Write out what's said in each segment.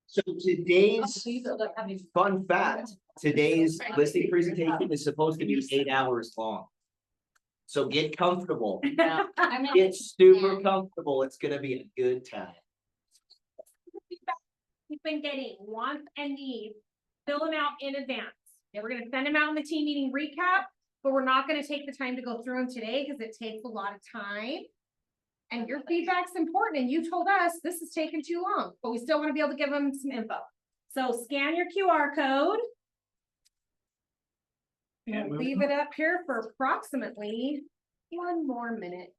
So today's fun fact, today's listing presentation is supposed to be 8 hours long. So get comfortable, get super comfortable, it's gonna be a good time. We've been getting wants and needs, fill them out in advance. We're gonna send them out in the team meeting recap, but we're not gonna take the time to go through them today because it takes a lot of time. And your feedback's important, and you told us this is taking too long, but we still want to be able to give them some info. So scan your QR code. And leave it up here for approximately 1 more minute.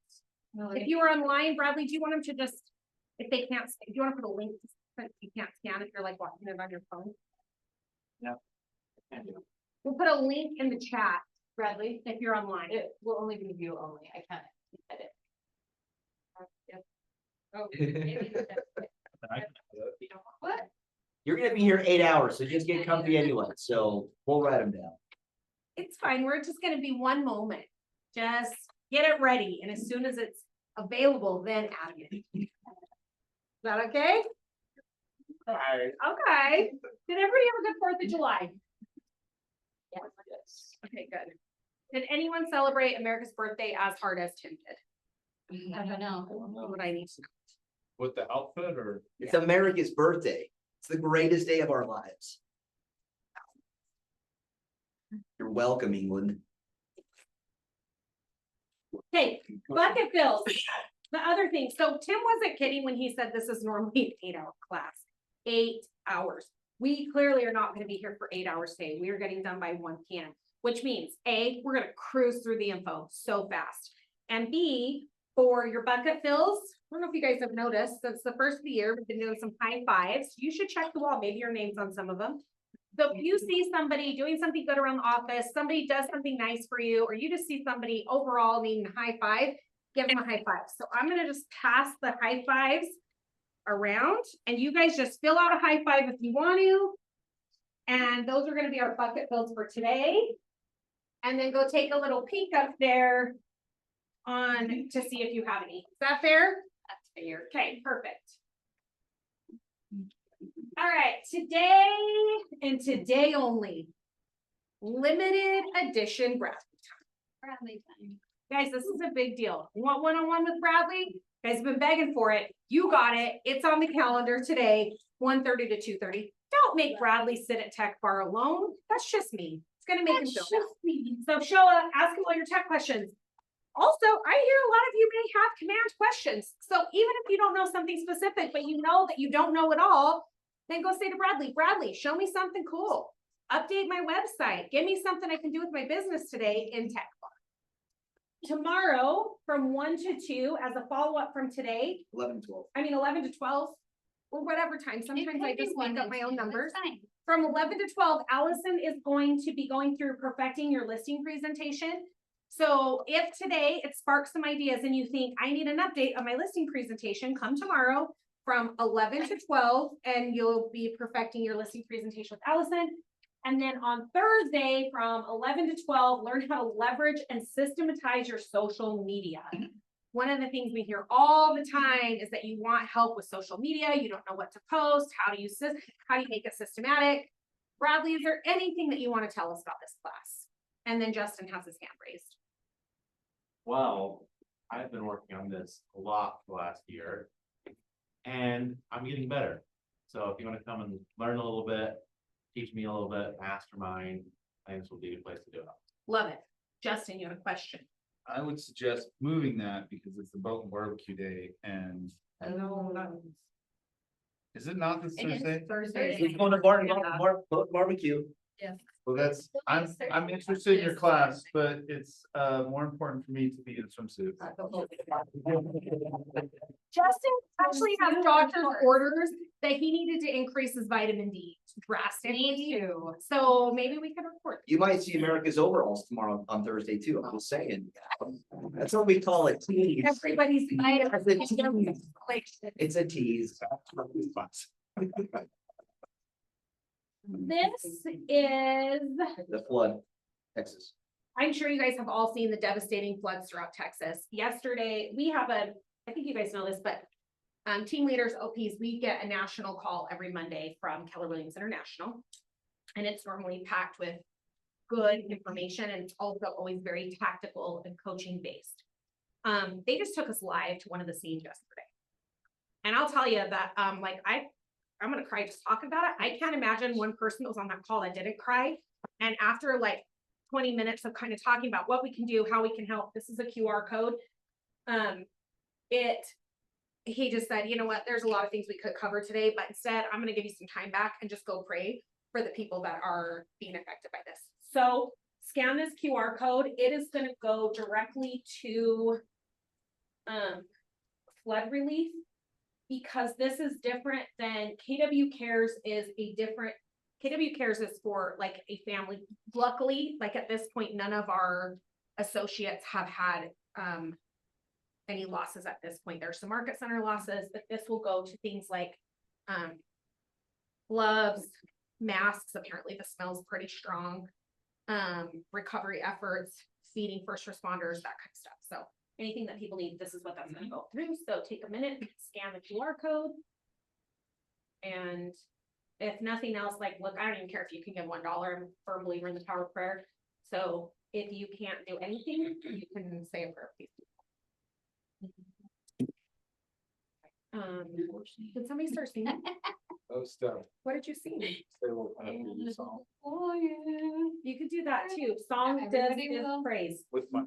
If you are online, Bradley, do you want them to just, if they can't, do you want to put a link? You can't scan if you're like watching it on your phone. No. We'll put a link in the chat, Bradley, if you're online. It will only be view only. I can't edit. Oh, What? You're gonna be here 8 hours, so just get comfy anyway, so we'll write them down. it's fine. We're just gonna be 1 moment. Just get it ready, and as soon as it's available, then add it. Is that okay? Okay. Did everybody have a good 4th of July? Yes. Okay, good. Did anyone celebrate America's birthday as hard as Tim did? I don't know. What I need to know. With the outfit or? It's America's birthday. It's the greatest day of our lives. You're welcome, England. Okay, bucket fills. The other thing, so Tim wasn't kidding when he said this is normally an 8-hour class. 8 hours. We clearly are not gonna be here for 8 hours today. We are getting done by 1 p.m. Which means A, we're gonna cruise through the info so fast. And B, for your bucket fills, I don't know if you guys have noticed, since the first of the year, we've been doing some high fives. You should check the wall, maybe your name's on some of them. So if you see somebody doing something good around the office, somebody does something nice for you, or you just see somebody overall needing a high five, give them a high five. So I'm gonna just pass the high fives around, and you guys just fill out a high five if you want to. And those are gonna be our bucket fills for today. And then go take a little peek up there on to see if you have any. Is that fair? That's fair. Okay, perfect. All right, today and today only, limited edition Bradley time. Bradley time. Guys, this is a big deal. You want one-on-one with Bradley? You guys have been begging for it. You got it. It's on the calendar today, 1:30 to 2:30. Don't make Bradley sit at Tech Bar alone. That's just me. It's gonna make him feel bad. So Shoa, ask him all your tech questions. Also, I hear a lot of you may have command questions. So even if you don't know something specific, but you know that you don't know it all, then go say to Bradley, Bradley, show me something cool. Update my website. Give me something I can do with my business today in Tech Bar. Tomorrow from 1 to 2 as a follow-up from today, 11, 12. 11 to 12 or whatever time. Sometimes I just make up my own numbers. Fine. From 11 to 12, Allison is going to be going through perfecting your listing presentation. So if today it sparks some ideas and you think I need an update on my listing presentation, come tomorrow from 11 to 12 and you'll be perfecting your listing presentation with Allison. And then on Thursday from 11 to 12, learn how to leverage and systematize your social media. One of the things we hear all the time is that you want help with social media. You don't know what to post. How do you make it systematic? Bradley, is there anything that you want to tell us about this class? And then Justin has his hand raised. Well, I've been working on this a lot the last year. And I'm getting better. So if you want to come and learn a little bit, teach me a little bit, mastermind, I think this will be a good place to do it. Love it. Justin, you have a question. I would suggest moving that because it's the boat and barbecue day and is it not this It is Thursday? Thursday. We're going to barbecue. Well, I'm interested in your class, but it's more important for me to be in a swimsuit. Justin actually has doctor's orders that he needed to increase his vitamin D drastically. So maybe we could report. You might see America's overalls tomorrow on Thursday too. I'm just saying. That's what we call it. Tease. Everybody's It's a tease. This is, The flood, Texas. I'm sure you guys have all seen the devastating floods throughout Texas. Yesterday, we have I think you guys know this, but Team leaders, OPs, we get a national call every Monday from Keller Williams International. And it's normally packed with good information, and it's also always very tactical and coaching based. They just took us live to one of the scenes yesterday. And I'll tell you that, like, I'm gonna cry just talking about it. I can't imagine one person that was on that call that didn't cry. And after like 20 minutes of kind of talking about what we can do, how we can help, this is a QR code. He just said, you know what, there's a lot of things we could cover today, but instead I'm gonna give you some time back and just go pray for the people that are being affected by this. So scan this QR code. It is gonna go directly to flood relief, because this is different than KW Cares is a different, KW Cares is for like a family. Luckily, like at this point, none of our associates have had any losses at this point. There's some market center losses, but this will go to things like gloves, masks. Apparently the smell's pretty strong. Recovery efforts, feeding first responders, that kind of stuff. So anything that people need, this is what that's gonna go through. So take a minute, scan the QR code. And if nothing else, like, look, I don't even care if you can give $1. I'm a firm believer in the power of prayer. So if you can't do anything, you can say a prayer, please. Did somebody start singing? Oh, stuff. What did you sing? They will have to do song You could do that too. Song does Everybody give will. praise. with my.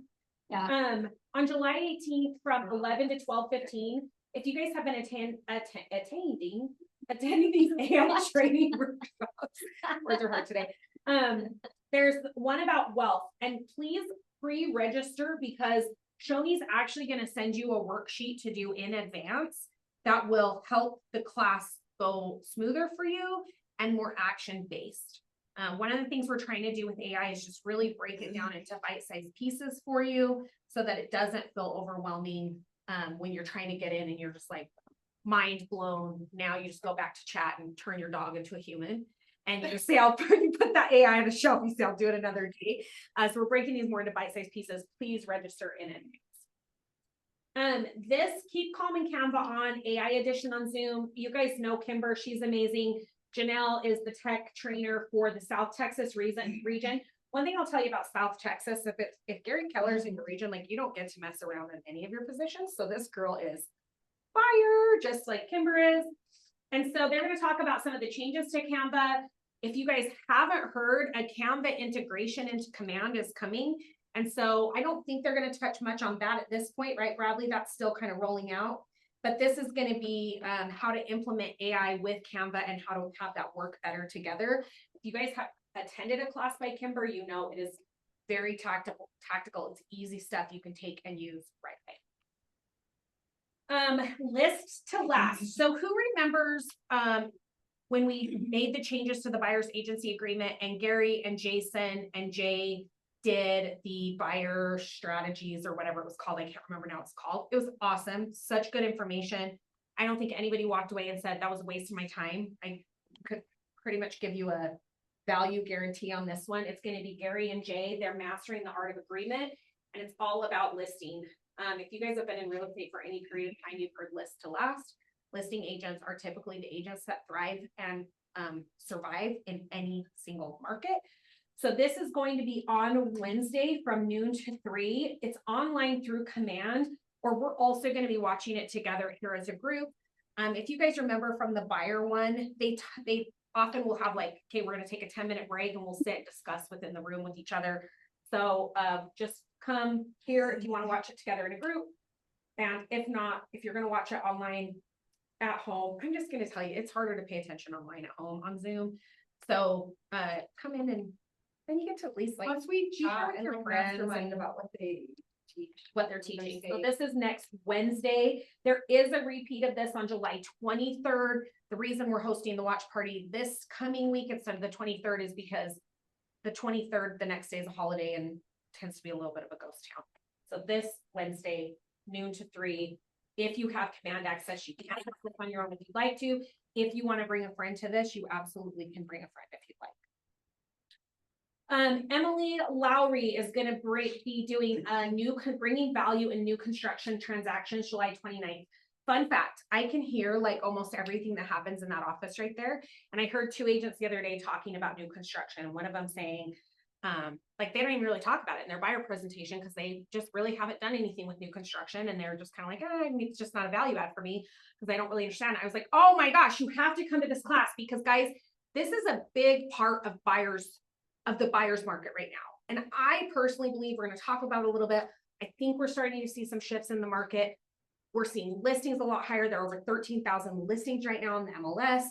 On July 18th from 11 to 12:15, if you guys have been attending these AI training workshops, words are hard today. There's one about wealth, and please pre-register, because Shoney's actually going to send you a worksheet to do in advance that will help the class go smoother for you and more action-based. One of the things we're trying to do with AI is just really break it down into bite-sized pieces for you so that it doesn't feel overwhelming when you're trying to get in and you're just like mind blown. Now you just go back to chat and turn your dog into a human. And you just say, you put that AI on a shelf, you say, I'll do it another day. So we're breaking these more into bite-sized pieces. Please register in advance. This Keep Calm and Canva on AI edition on Zoom. You guys know Kimber, she's amazing. Janelle is the tech trainer for the South Texas region. One thing I'll tell you about South Texas, if Gary Keller's in your region, like, you don't get to mess around in any of your positions. So this girl is fire, just like Kimber is. And so they're going to talk about some of the changes to Canva. If you guys haven't heard, a Canva integration into Command is coming. And so I don't think they're going to touch much on that at this point, right, Bradley? That's still kind of rolling out. But this is going to be how to implement AI with Canva and how to have that work better together. If you guys have attended a class by Kimber, you know it is very tactical. It's easy stuff you can take and use right away. List to last. So who remembers when we made the changes to the buyer's agency agreement and Gary and Jason and Jay did the buyer strategies or whatever it was called. I can't remember now what it's called. It was awesome. Such good information. I don't think anybody walked away and said that was a waste of my time. I could pretty much give you a value guarantee on this one. It's going to be Gary and Jay. They're mastering the art of agreement, and it's all about listing. If you guys have been in real estate for any period of time, you've heard list to last. Listing agents are typically the agents that thrive and survive in any single market. So this is going to be on Wednesday from noon to 3. It's online through Command, or we're also going to be watching it together here as a group. If you guys remember from the buyer one, they often will have like, okay, we're going to take a 10-minute break and we'll sit and discuss within the room with each other. So just come here if you want to watch it together in a group. And if not, if you're going to watch it online at home, I'm just going to tell you, it's harder to pay attention online at home on Zoom. So come in and then you get to at least like chat with your friends and about what they teach. What they're teaching. So this is next Wednesday. There is a repeat of this on July 23rd. The reason we're hosting the watch party this coming week instead of the 23rd is because the 23rd, the next day is a holiday and tends to be a little bit of a ghost town. So this Wednesday, noon to 3, if you have Command access, you can click on your own if you'd like to. If you want to bring a friend to this, you absolutely can bring a friend if you'd like. Emily Lowry is going to be doing a bringing value in new construction transactions July 29th. Fun fact, I can hear like almost everything that happens in that office right there. And I heard two agents the other day talking about new construction, one of them saying, like they don't even really talk about it in their buyer presentation because they just really haven't done anything with new construction. And they're just kind of like, it's just not a value add for me because I don't really understand. I was like, oh my gosh, you have to come to this class because guys, this is a big part of the buyer's market right now. And I personally believe we're going to talk about it a little bit. I think we're starting to see some shifts in the market. We're seeing listings a lot higher. There are over 13,000 listings right now in the MLS.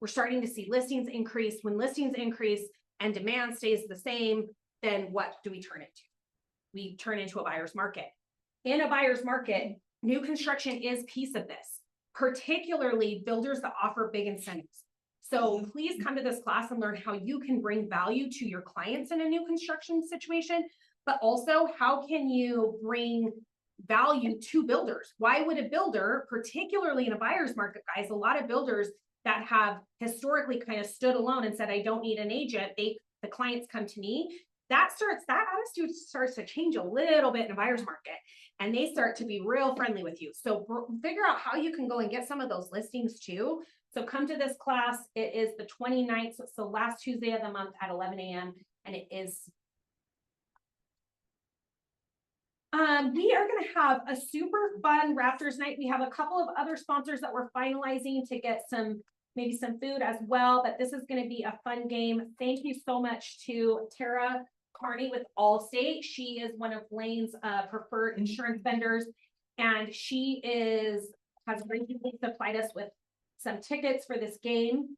We're starting to see listings increase. When listings increase and demand stays the same, then what do we turn into? We turn into a buyer's market. In a buyer's market, new construction is piece of this, particularly builders that offer big incentives. So please come to this class and learn how you can bring value to your clients in a new construction situation, but also how can you bring value to builders? Why would a builder, particularly in a buyer's market, guys, a lot of builders that have historically kind of stood alone and said, I don't need an agent, the clients come to me, that attitude starts to change a little bit in a buyer's market and they start to be real friendly with you. So figure out how you can go and get some of those listings too. So come to this class. It is the 29th, so last Tuesday of the month at 11 a.m. and it is we are going to have a super fun Raptors night. We have a couple of other sponsors that we're finalizing to get maybe some food as well, but this is going to be a fun game. Thank you so much to Tara Carney with Allstate. She is one of Blaine's preferred insurance vendors, and she has recently supplied us with some tickets for this game.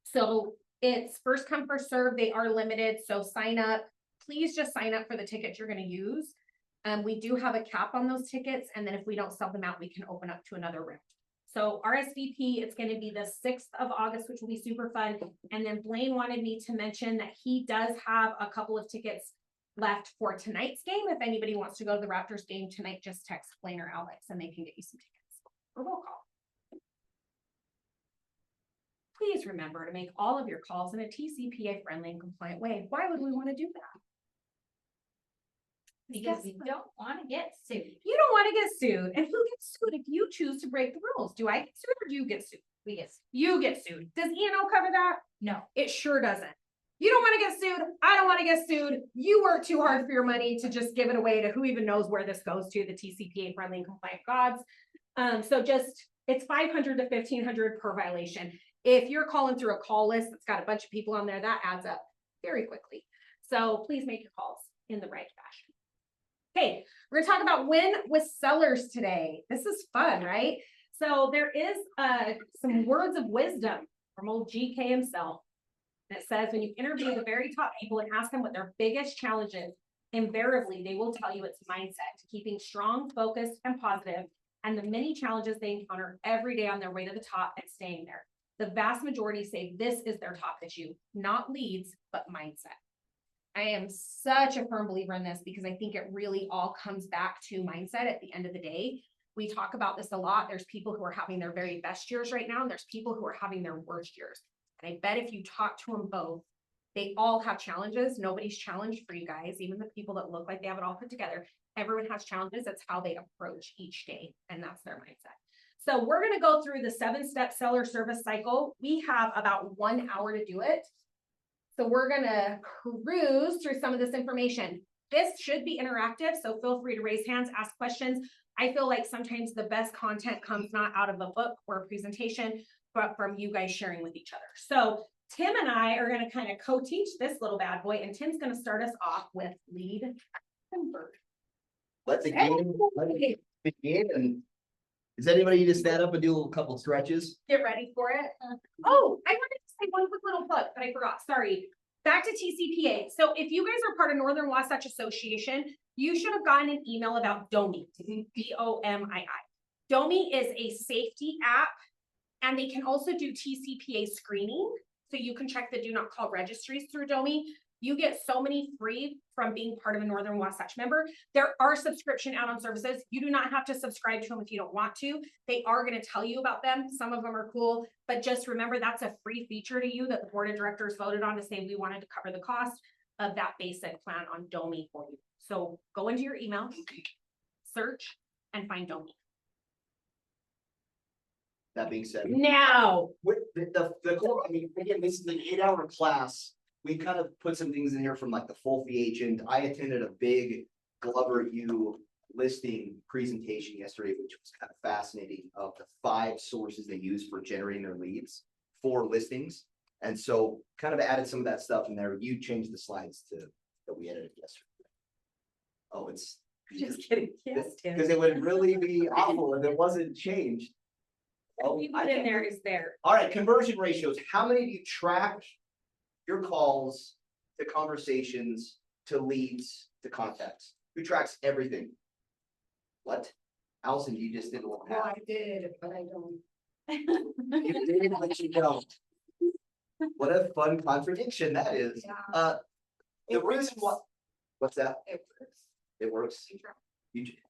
So it's first come, first serve. They are limited, so sign up. Please just sign up for the tickets you're going to use. We do have a cap on those tickets, and then if we don't sell them out, we can open up to another round. So RSVP, it's going to be the 6th of August, which will be super fun. And then Blaine wanted me to mention that he does have a couple of tickets left for tonight's game. If anybody wants to go to the Raptors game tonight, just text Blaine or Alex and they can get you some tickets or roll call. Please remember to make all of your calls in a TCPA friendly and compliant way. Why would we want to do that? Because we don't want to get sued. You don't want to get sued. And who gets sued if you choose to break the rules? Do I get sued or do you get sued? We get sued. You get sued. Does E&O cover that? No. It sure doesn't. You don't want to get sued. I don't want to get sued. You work too hard for your money to just give it away to who even knows where this goes to, the TCPA friendly and compliant gods. So it's $500 to $1,500 per violation. If you're calling through a call list that's got a bunch of people on there, that adds up very quickly. So please make your calls in the right fashion. Okay, we're gonna talk about win with sellers today. This is fun, right? So there is some words of wisdom from old GK himself. And it says, when you interview the very top people and ask them what their biggest challenge is, invariably they will tell you it's mindset, keeping strong, focused, and positive, and the many challenges they encounter every day on their way to the top and staying there. The vast majority say this is their top issue, not leads, but mindset. I am such a firm believer in this because I think it really all comes back to mindset at the end of the day. We talk about this a lot. There's people who are having their very best years right now, and there's people who are having their worst years. And I bet if you talk to them both, they all have challenges. Nobody's challenged for you guys, even the people that look like they have it all put together. Everyone has challenges. It's how they approach each day, and that's their mindset. So we're going to go through the 7-step seller service cycle. We have about 1 hour to do it. So we're going to cruise through some of this information. This should be interactive, so feel free to raise hands, ask questions. I feel like sometimes the best content comes not out of a book or a presentation, but from you guys sharing with each other. So Tim and I are going to kind of co-teach this little bad boy, and Tim's going to start us off with lead convert. Let the game begin. And does anybody need to stand up and do a couple stretches? Get ready for it. Oh, I wanted to say one quick little plug, but I forgot. Sorry. Back to TCPA. So if you guys are part of Northern Wasatch Association, you should have gotten an email about DOMI, D-O-M-I-I. DOMI is a safety app, and they can also do TCPA screening. So you can check the do not call registries through DOMI. You get so many free from being part of a Northern Wasatch member. There are subscription add-on services. You do not have to subscribe to them if you don't want to. They are going to tell you about them. Some of them are cool, but just remember that's a free feature to you that the board of directors voted on to say we wanted to cover the cost of that basic plan on DOMI for you. So go into your email, search, and find DOMI. That being said. Now, With the core, I mean, again, this is an 8-hour class. We kind of put some things in here from like the full fee agent. I attended a big Glover U listing presentation yesterday, which was kind of fascinating, of the 5 sources they use for generating their leads for listings. And so kind of added some of that stuff in there. You changed the slides to that we edited yesterday. Oh, it's. just kidding. Yes, Tim. Because it would really be awful if it wasn't changed. Oh, We I put in can't- there is there. All right, conversion ratios. How many do you track your calls to conversations to leads to contacts? Who tracks everything? What? Allison, you just did a little math. did, but I don't. You did, but you don't. What a fun contradiction that is. The reason why, what's that? It works.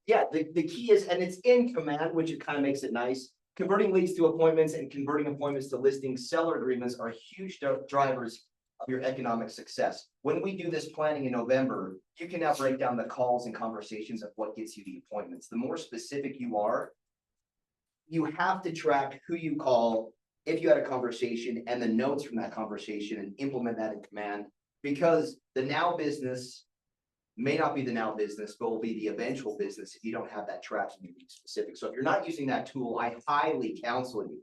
Yeah, the key is, and it's in command, which it kind of makes it nice. Converting leads to appointments and converting appointments to listings, seller agreements are huge drivers of your economic success. When we do this planning in November, you can now break down the calls and conversations of what gets you the appointments. The more specific you are, you have to track who you call, if you had a conversation, and the notes from that conversation, and implement that in command. Because the now business may not be the now business, but will be the eventual business if you don't have that tracking and being specific. So if you're not using that tool, I highly counsel you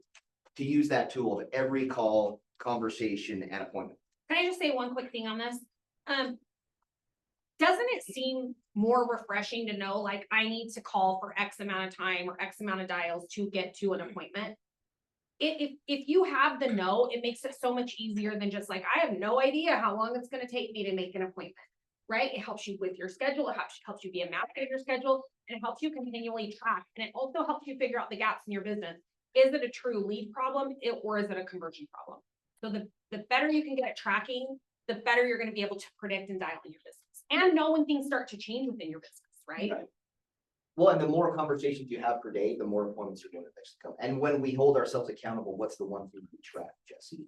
to use that tool of every call, conversation, and appointment. Can I just say one quick thing on this? Doesn't it seem more refreshing to know, like, I need to call for X amount of time or X amount of dials to get to an appointment? If you have the know, it makes it so much easier than just like, I have no idea how long it's gonna take me to make an appointment, right? It helps you with your schedule, it helps you be a master of your schedule, and it helps you continually track, and it also helps you figure out the gaps in your business. Is it a true lead problem, or is it a conversion problem? So the better you can get at tracking, the better you're gonna be able to predict and dial in your business, and know when things start to change within your business, right? Right. Well, and the more conversations you have per day, the more appointments you're going to eventually come. And when we hold ourselves accountable, what's the one thing we track, Jesse?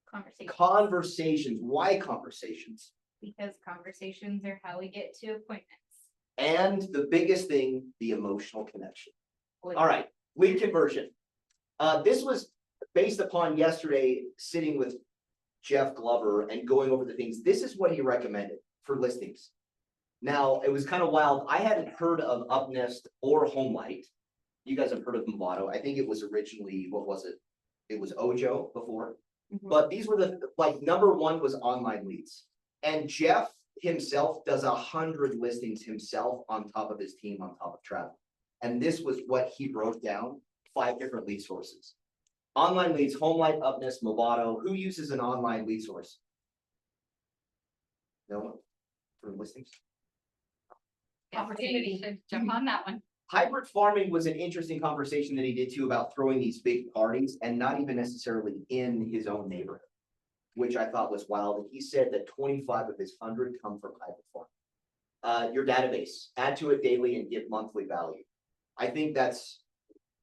Conversation, Conversations. Why conversations? because conversations are how we get to appointments. And the biggest thing, the emotional connection. With- All right, lead conversion. This was based upon yesterday sitting with Jeff Glover and going over the things. This is what he recommended for listings. Now, it was kind of wild. I hadn't heard of UpNest or HomeLight. You guys have heard of Movado. I think it was originally, what was it? It was Ojo before. Mhm. But these were the, like, number one was online leads. And Jeff himself does 100 listings himself on top of his team, on top of travel. And this was what he wrote down, 5 different lead sources. Online leads, HomeLight, UpNest, Movado. Who uses an online lead source? No one for listings? Opportunity. Should jump on that one. Hybrid farming was an interesting conversation that he did too about throwing these big parties and not even necessarily in his own neighborhood, which I thought was wild. He said that 25 of his 100 come from hybrid farming. Your database, add to it daily and give monthly value. I think that's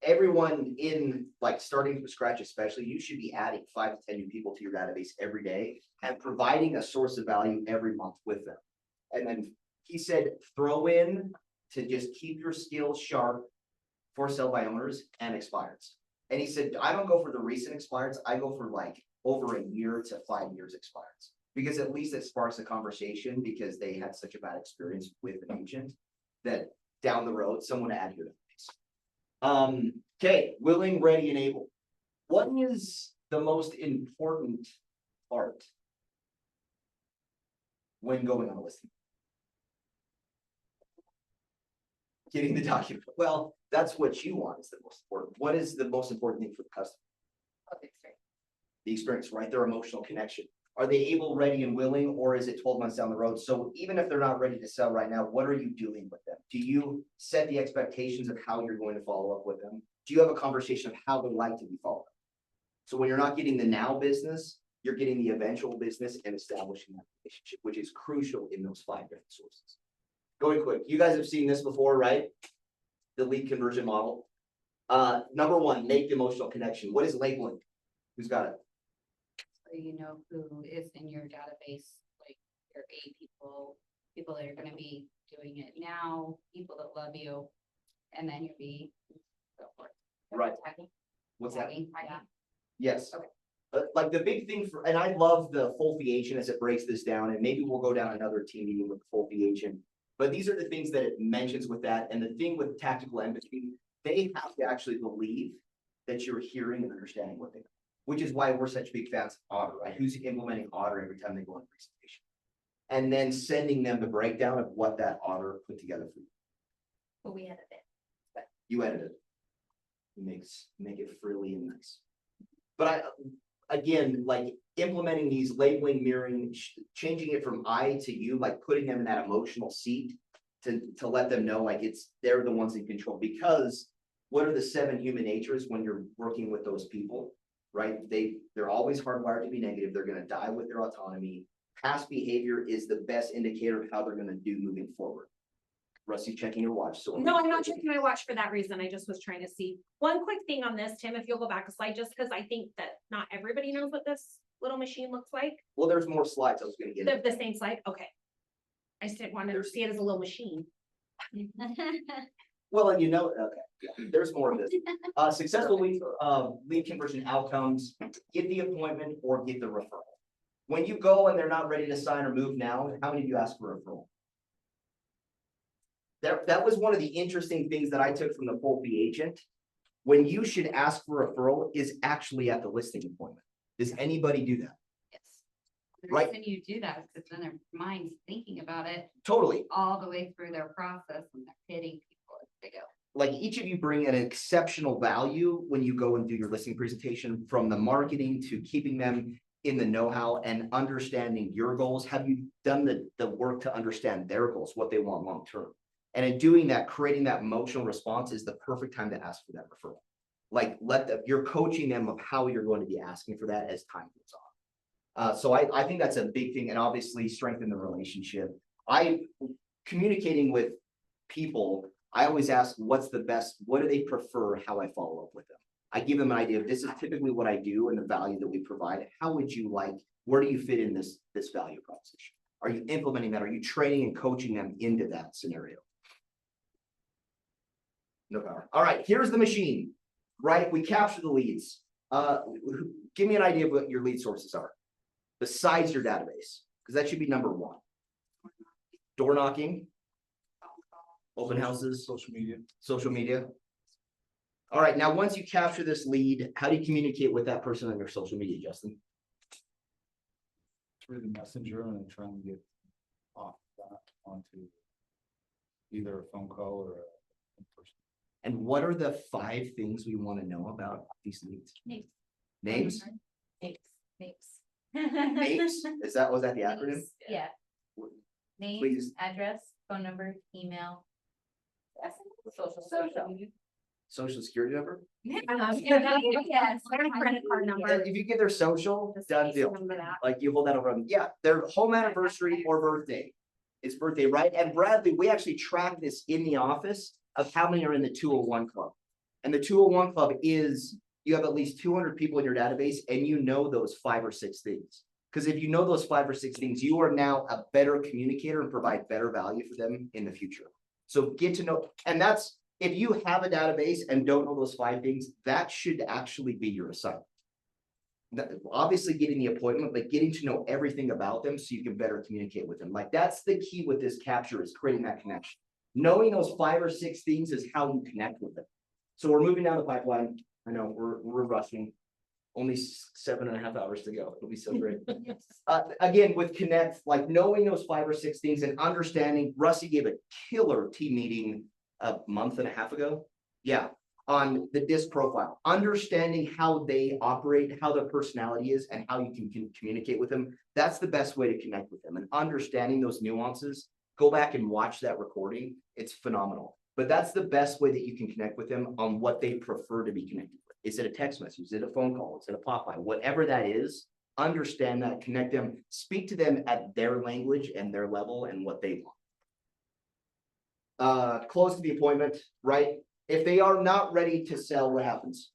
everyone in, like, starting from scratch, especially, you should be adding 5 to 10 new people to your database every day and providing a source of value every month with them. And then he said, throw in to just keep your skills sharp for sell by owners and expireds. And he said, I don't go for the recent expireds, I go for like over a year to 5 years expireds. Because at least it sparks a conversation because they had such a bad experience with an agent that down the road, someone add your database. Okay, willing, ready, and able. What is the most important part when going on a listing? Getting the document. Well, that's what you want is the most important. What is the most important thing for the customer? The experience, right? Their emotional connection. Are they able, ready, and willing, or is it 12 months down the road? So even if they're not ready to sell right now, what are you doing with them? Do you set the expectations of how you're going to follow up with them? Do you have a conversation of how they like to be followed up? So when you're not getting the now business, you're getting the eventual business and establishing that relationship, which is crucial in those 5 different sources. Going quick, you guys have seen this before, right? The lead conversion model. Number 1, make the emotional connection. What is labeling? Who's got it? So you know who is in your database, like your A people, people that are gonna be doing it now, people that love you, and then your B, so forth. Right. What's that? Tagging, yeah. Yes. Okay. Like the big thing for, and I love the full fee agent as it breaks this down, and maybe we'll go down another team meeting with the full fee agent. But these are the things that it mentions with that, and the thing with tactical empathy, they have to actually believe that you're hearing and understanding what they know. Which is why we're such big fans of Otter, right? Who's implementing Otter every time they go on a presentation? And then sending them the breakdown of what that Otter put together for you. But we had it. You edit it. Make it frilly and nice. But again, like implementing these labeling, mirroring, changing it from I to you, like putting them in that emotional seat to let them know like they're the ones in control. Because what are the 7 human natures when you're working with those people, right? They're always hardwired to be negative. They're going to die with their autonomy. Past behavior is the best indicator of how they're going to do moving forward. Rusty checking your watch. So No, I'm not checking my watch for that reason. I just was trying to see. One quick thing on this, Tim, if you'll go back a slide, just because I think that not everybody knows what this little machine looks like. well, there's more slides I was going to get. The same slide, okay. I just didn't want to see it as a little machine. Well, and okay, there's more of this. Successful lead conversion outcomes, get the appointment or get the referral. When you go and they're not ready to sign or move now, how many of you ask for a referral? That was one of the interesting things that I took from the full fee agent. When you should ask for a referral is actually at the listing appointment. Does anybody do that? Yes. The Right. reason you do that is because then their mind's thinking about it Totally. all the way through their process and they're hitting people as they go. Like each of you bring an exceptional value when you go and do your listing presentation, from the marketing to keeping them in the know-how and understanding your goals. Have you done the work to understand their goals, what they want long-term? And in doing that, creating that emotional response is the perfect time to ask for that referral. Like you're coaching them of how you're going to be asking for that as time goes on. So I think that's a big thing, and obviously strengthen the relationship. Communicating with people, I always ask what do they prefer, how I follow up with them. I give them an idea of this is typically what I do and the value that we provide. How would you like, where do you fit in this value proposition? Are you implementing that? Are you training and coaching them into that scenario? No power. All right, here's the machine, right? We capture the leads. Give me an idea of what your lead sources are besides your database, because that should be number 1. Door knocking, open houses, social media. All right, now once you capture this lead, how do you communicate with that person on your social media, Justin? Through the messenger and trying to get off that onto either a phone call or a in-person. And what are the 5 things we want to know about these leads? Names. Names? Names. Was that the acronym? Yeah. Name, Please. address, phone number, email. Social. Social security number? Yes. Yes. Credit card number. And if you get their social, Just done please deal. remember that. Like you hold that over them. Yeah, their home anniversary or birthday. It's birthday, right? And Bradley, we actually track this in the office of how many are in the 201 club. And the 201 club is you have at least 200 people in your database and you know those 5 or 6 things. Because if you know those 5 or 6 things, you are now a better communicator and provide better value for them in the future. So get to know, and that's, if you have a database and don't know those 5 things, that should actually be your assignment. Obviously getting the appointment, but getting to know everything about them so you can better communicate with them. Like that's the key with this capture, is creating that connection. Knowing those 5 or 6 things is how you connect with them. So we're moving down the pipeline. I know we're rushing. Only 7.5 hours to go. It'll be so great. Again, with Connect, like knowing those 5 or 6 things and understanding, Rusty gave a killer team meeting a month and a half ago. Yeah, on the DISC profile, understanding how they operate, how their personality is, and how you can communicate with them. That's the best way to connect with them, and understanding those nuances. Go back and watch that recording. It's phenomenal. But that's the best way that you can connect with them on what they prefer to be connected with. Is it a text message? Is it a phone call? Is it a pop-by? Whatever that is, understand that, connect them, speak to them at their language and their level and what they want. Close to the appointment, right? If they are not ready to sell, what happens?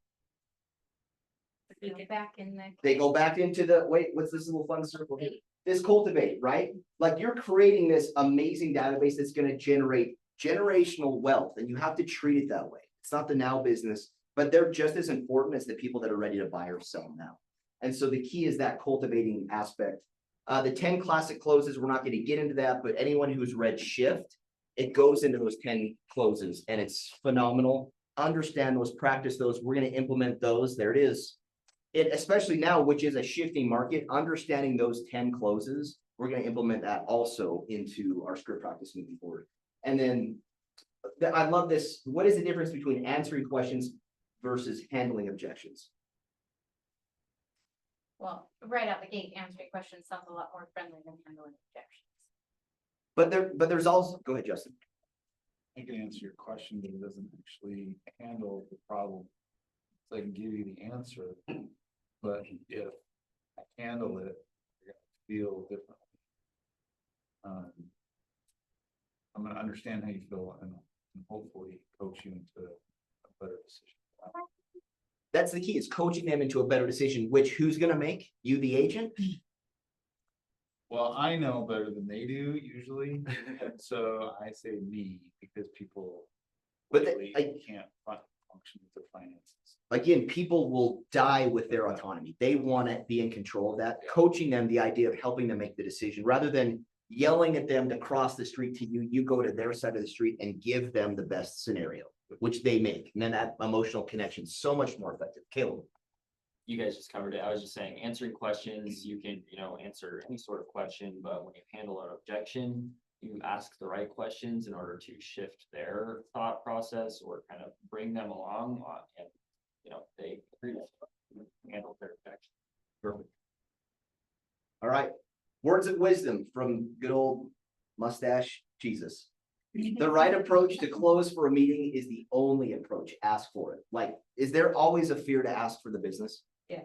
Back in the. They go back into the, wait, what's this little fun circle here? This cultivate, right? Like you're creating this amazing database that's going to generate generational wealth, and you have to treat it that way. It's not the now business. but they're just as important as the people that are ready to buy or sell now. And so the key is that cultivating aspect. The 10 classic closes, we're not going to get into that, but anyone who's read Shift, it goes into those 10 closes and it's phenomenal. Understand those, practice those. We're going to implement those. There it is. It, especially now, which is a shifting market, understanding those 10 closes, we're going to implement that also into our script practice moving forward. And then I love this. What is the difference between answering questions versus handling objections? Well, right out the gate, answering questions sounds a lot more friendly than handling objections. But there's also, go ahead, Justin. I can answer your question, but it doesn't actually handle the problem. So I can give you the answer, but if I handle it, you're gonna feel differently. I'm gonna understand how you feel and hopefully coach you into a better decision. That's the key, is coaching them into a better decision, which who's gonna make? You, the agent? Well, I know better than they do usually, and so I say me because people But really I- can't function with their finances. Again, people will die with their autonomy. They want to be in control of that. Coaching them, the idea of helping them make the decision, rather than yelling at them to cross the street to you, you go to their side of the street and give them the best scenario, which they make. And then that emotional connection is so much more effective. Caleb. You guys just covered it. I was just saying, answering questions, you can, answer any sort of question, but when you handle an objection, you ask the right questions in order to shift their thought process or kind of bring them along and, they agree with you, handle their objection. Perfect. All right. Words of wisdom from good old mustache Jesus. The right approach to close for a meeting is the only approach. Ask for it. Like, is there always a fear to ask for the business? Yeah.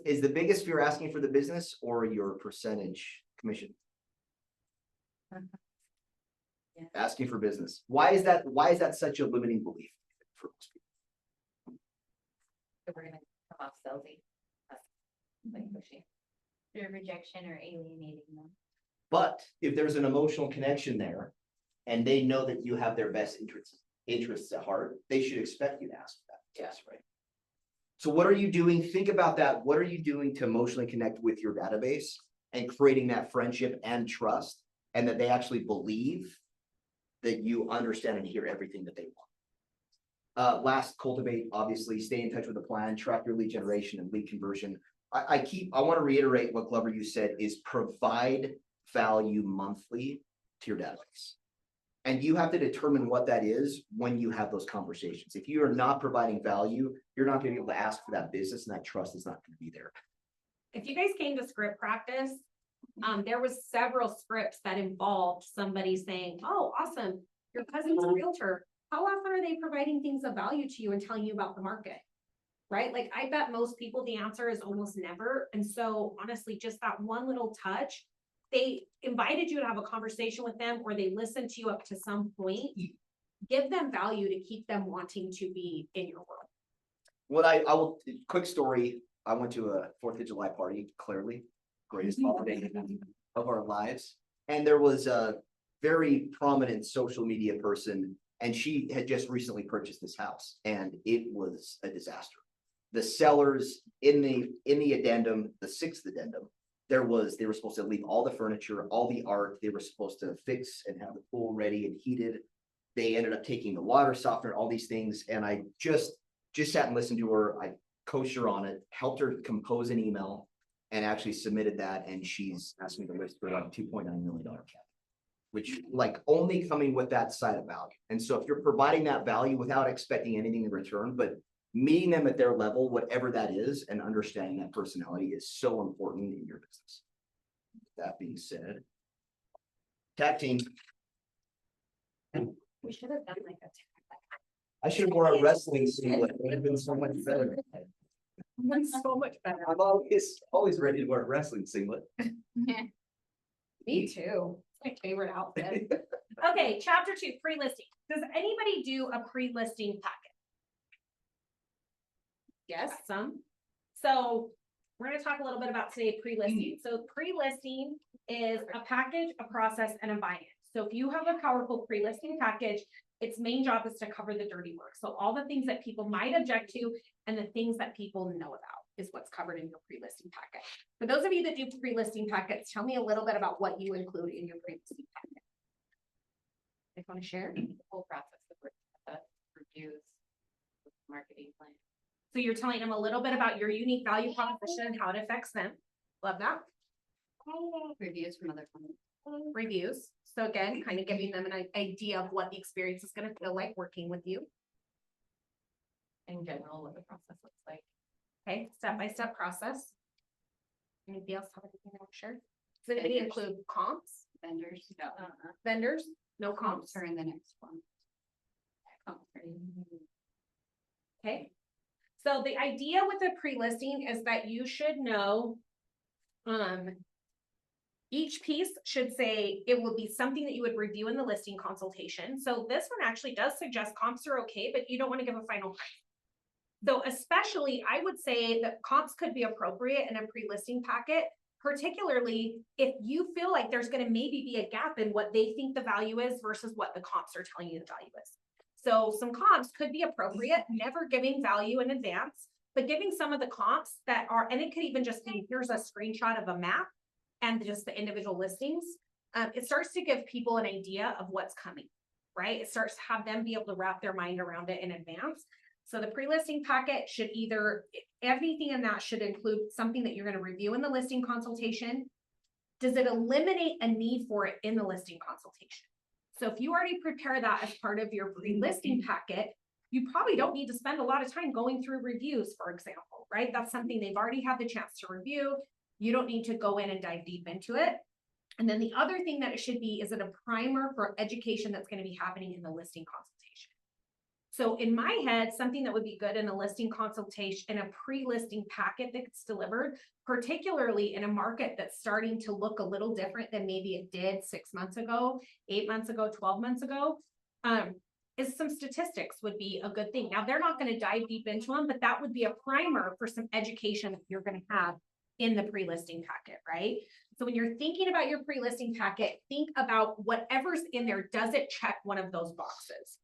Is the biggest fear asking for the business or your percentage commission? Yeah. Asking for business. Why is that? Why is that such a limiting belief for most people? So we're gonna come off salesy. Like pushy. Fear of rejection or alienating them. But if there's an emotional connection there and they know that you have their best interests at heart, they should expect you to ask for that. Yes, right. So what are you doing? Think about that. What are you doing to emotionally connect with your database and creating that friendship and trust, and that they actually believe that you understand and hear everything that they want? Last, cultivate, obviously, stay in touch with the plan, track your lead generation and lead conversion. I want to reiterate what Glover, you said, is provide value monthly to your database. And you have to determine what that is when you have those conversations. If you are not providing value, you're not going to be able to ask for that business, and that trust is not going to be there. If you guys came to script practice, there was several scripts that involved somebody saying, oh, awesome, your cousin's a realtor. How often are they providing things of value to you and telling you about the market? Right? Like, I bet most people, the answer is almost never. And so honestly, just that one little touch, they invited you to have a conversation with them, or they listened to you up to some point. Give them value to keep them wanting to be in your world. What I will, quick story. I went to a 4th of July party, clearly, greatest holiday of our lives. And there was a very prominent social media person, and she had just recently purchased this house, and it was a disaster. The sellers in the addendum, the 6th addendum, they were supposed to leave all the furniture, all the art. They were supposed to fix and have the pool ready and heated. They ended up taking the water softener, all these things. And I just sat and listened to her. I coached her on it, helped her compose an email, and actually submitted that. And she's asked me to list for about $2.9 million cap, which like only coming with that side of value. And so if you're providing that value without expecting anything in return, but meeting them at their level, whatever that is, and understanding that personality is so important in your business. That being said, tag team. We should have done like a. I should have worn a wrestling singlet. It would have been so much better. That's so much better. I'm always ready to wear a wrestling singlet. Me too. It's my favorite outfit. Okay, chapter 2, pre-listing. Does anybody do a pre-listing packet? Yes, some. So we're gonna talk a little bit about today pre-listing. So pre-listing is a package, a process, and a buy-in. So if you have a powerful pre-listing package, Its main job is to cover the dirty work. So all the things that people might object to and the things that people know about is what's covered in your pre-listing packet. For those of you that do pre-listing packets, tell me a little bit about what you include in your pre-listing packet. If you want to share. The whole process of reviews, marketing plan. So you're telling them a little bit about your unique value proposition and how it affects them. Love that. Reviews from other companies. Reviews. So again, kind of giving them an idea of what the experience is going to feel like working with you. In general, what the process looks like. Okay, step-by-step process. Anybody else have anything they want to share? Does anybody include comps, Vendors. vendors? No Comps comps. are in the next one. Comps are in- Okay. So the idea with the pre-listing is that you should know, each piece should say it will be something that you would review in the listing consultation. So this one actually does suggest comps are okay, but you don't want to give a final price. So especially, I would say that comps could be appropriate in a pre-listing packet, particularly if you feel like there's going to maybe be a gap in what they think the value is versus what the comps are telling you the value is. So some comps could be appropriate, never giving value in advance, but giving some of the comps that are, and it could even just be, here's a screenshot of a map and just the individual listings. It starts to give people an idea of what's coming, right? It starts to have them be able to wrap their mind around it in advance. So the pre-listing packet should either, everything in that should include something that you're going to review in the listing consultation. Does it eliminate a need for it in the listing consultation? So if you already prepare that as part of your pre-listing packet, you probably don't need to spend a lot of time going through reviews, for example, right? That's something they've already had the chance to review. You don't need to go in and dive deep into it. And then the other thing that it should be is it a primer for education that's going to be happening in the listing consultation. So in my head, something that would be good in a listing consultation, in a pre-listing packet that's delivered, particularly in a market that's starting to look a little different than maybe it did 6 months ago, 8 months ago, 12 months ago, is some statistics would be a good thing. Now, they're not going to dive deep into them, but that would be a primer for some education that you're going to have in the pre-listing packet, right? So when you're thinking about your pre-listing packet, think about whatever's in there, does it check one of those boxes?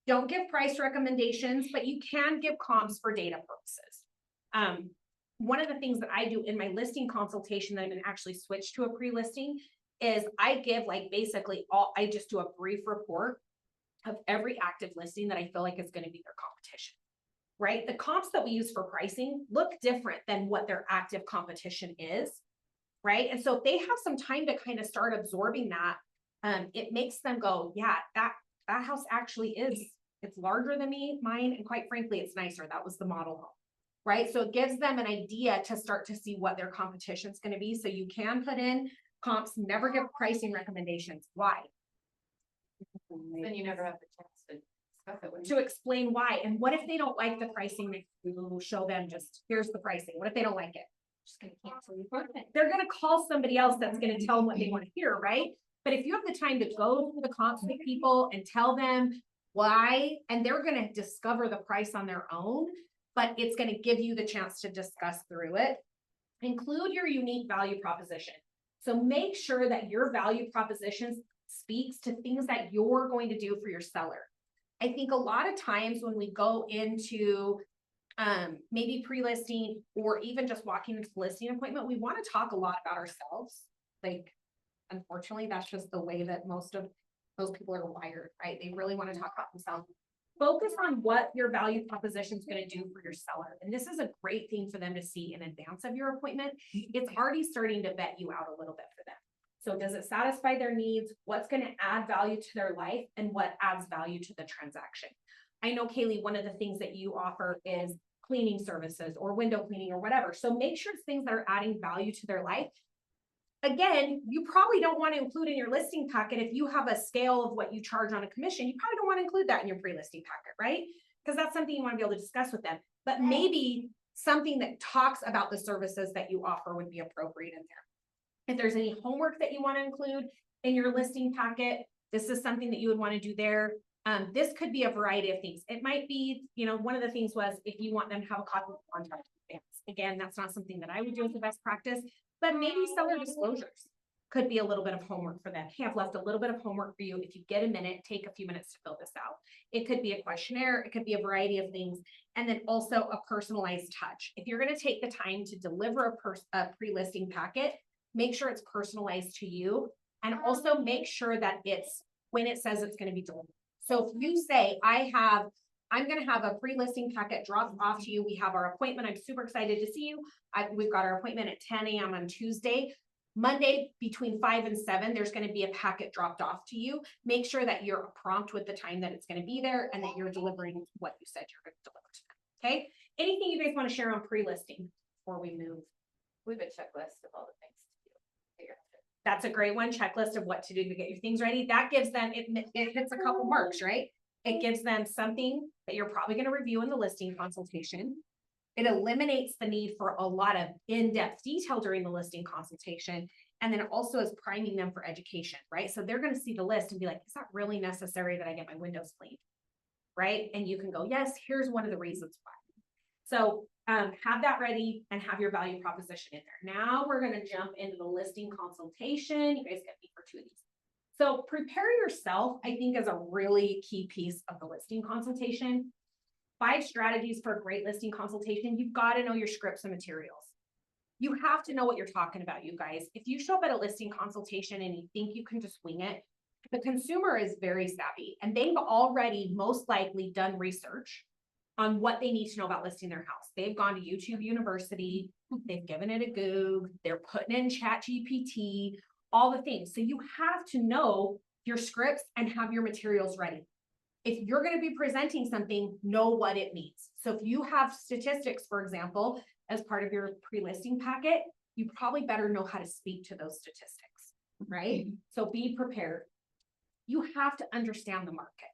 Don't give price recommendations, but you can give comps for data purposes. One of the things that I do in my listing consultation that I'm gonna actually switch to a pre-listing is I give like basically I just do a brief report of every active listing that I feel like is gonna be their competition, right? The comps that we use for pricing look different than what their active competition is, right? And so if they have some time to kind of start absorbing that, it makes them go, yeah, that house actually is, it's larger than mine, and quite frankly, it's nicer. That was the model home, right? So it gives them an idea to start to see what their competition is going to be. So you can put in comps, never give pricing recommendations. Why? Then you never have the chance to discuss it. To explain why. And what if they don't like the pricing? You show them just, here's the pricing. What if they don't like it? Just gonna cancel your appointment. They're going to call somebody else that's going to tell them what they want to hear, right? But if you have the time to go through the comps with people and tell them why, and they're going to discover the price on their own, but it's going to give you the chance to discuss through it. Include your unique value proposition. So make sure that your value proposition speaks to things that you're going to do for your seller. I think a lot of times when we go into maybe pre-listing or even just walking into the listing appointment, we want to talk a lot about ourselves. Like, unfortunately, that's just the way that most people are wired, right? They really want to talk about themselves. Focus on what your value proposition is going to do for your seller. And this is a great thing for them to see in advance of your appointment. It's already starting to vet you out a little bit for them. So does it satisfy their needs? What's going to add value to their life and what adds value to the transaction? I know, Kaylee, one of the things that you offer is cleaning services or window cleaning or whatever. So make sure it's things that are adding value to their life. Again, you probably don't want to include in your listing packet, if you have a scale of what you charge on a commission, you probably don't want to include that in your pre-listing packet, right? Because that's something you want to be able to discuss with them. But maybe something that talks about the services that you offer would be appropriate in there. If there's any homework that you want to include in your listing packet, this is something that you would want to do there. This could be a variety of things. It might be, one of the things was if you want them to have a copy of contract. Again, that's not something that I would do as the best practice, but maybe seller disclosures, could be a little bit of homework for them. Hey, I've left a little bit of homework for you. If you get a minute, take a few minutes to fill this out. It could be a questionnaire, it could be a variety of things. And then also a personalized touch. If you're gonna take the time to deliver a pre-listing packet, make sure it's personalized to you. And also make sure that it's when it says it's gonna be delivered. So if you say, I'm gonna have a pre-listing packet dropped off to you. We have our appointment. I'm super excited to see you. We've got our appointment at 10 a.m. on Tuesday. Monday, between 5 and 7, there's gonna be a packet dropped off to you. Make sure that you're prompt with the time that it's gonna be there and that you're delivering what you said you're gonna deliver to them, okay? Anything you guys wanna share on pre-listing before we move? We have a checklist of all the things to do. Figure out. That's a great one, checklist of what to do to get your things ready. That gives them, it hits a couple marks, right? It gives them something that you're probably gonna review in the listing consultation. It eliminates the need for a lot of in-depth detail during the listing consultation. And then it also is priming them for education, right? So they're gonna see the list and be like, is that really necessary that I get my windows cleaned? Right? And you can go, yes, here's one of the reasons why. So have that ready and have your value proposition in there. Now we're gonna jump into the listing consultation. You guys get me for 2 of these. So prepare yourself, I think, is a really key piece of the listing consultation. 5 strategies for a great listing consultation. You've got to know your scripts and materials. You have to know what you're talking about, you guys. If you show up at a listing consultation and you think you can just wing it, the consumer is very savvy and they've already most likely done research on what they need to know about listing their house. They've gone to YouTube University, they've given it a Google, they're putting in ChatGPT, all the things. So you have to know your scripts and have your materials ready. If you're going to be presenting something, know what it means. So if you have statistics, for example, as part of your pre-listing packet, you probably better know how to speak to those statistics, right? So be prepared. You have to understand the market.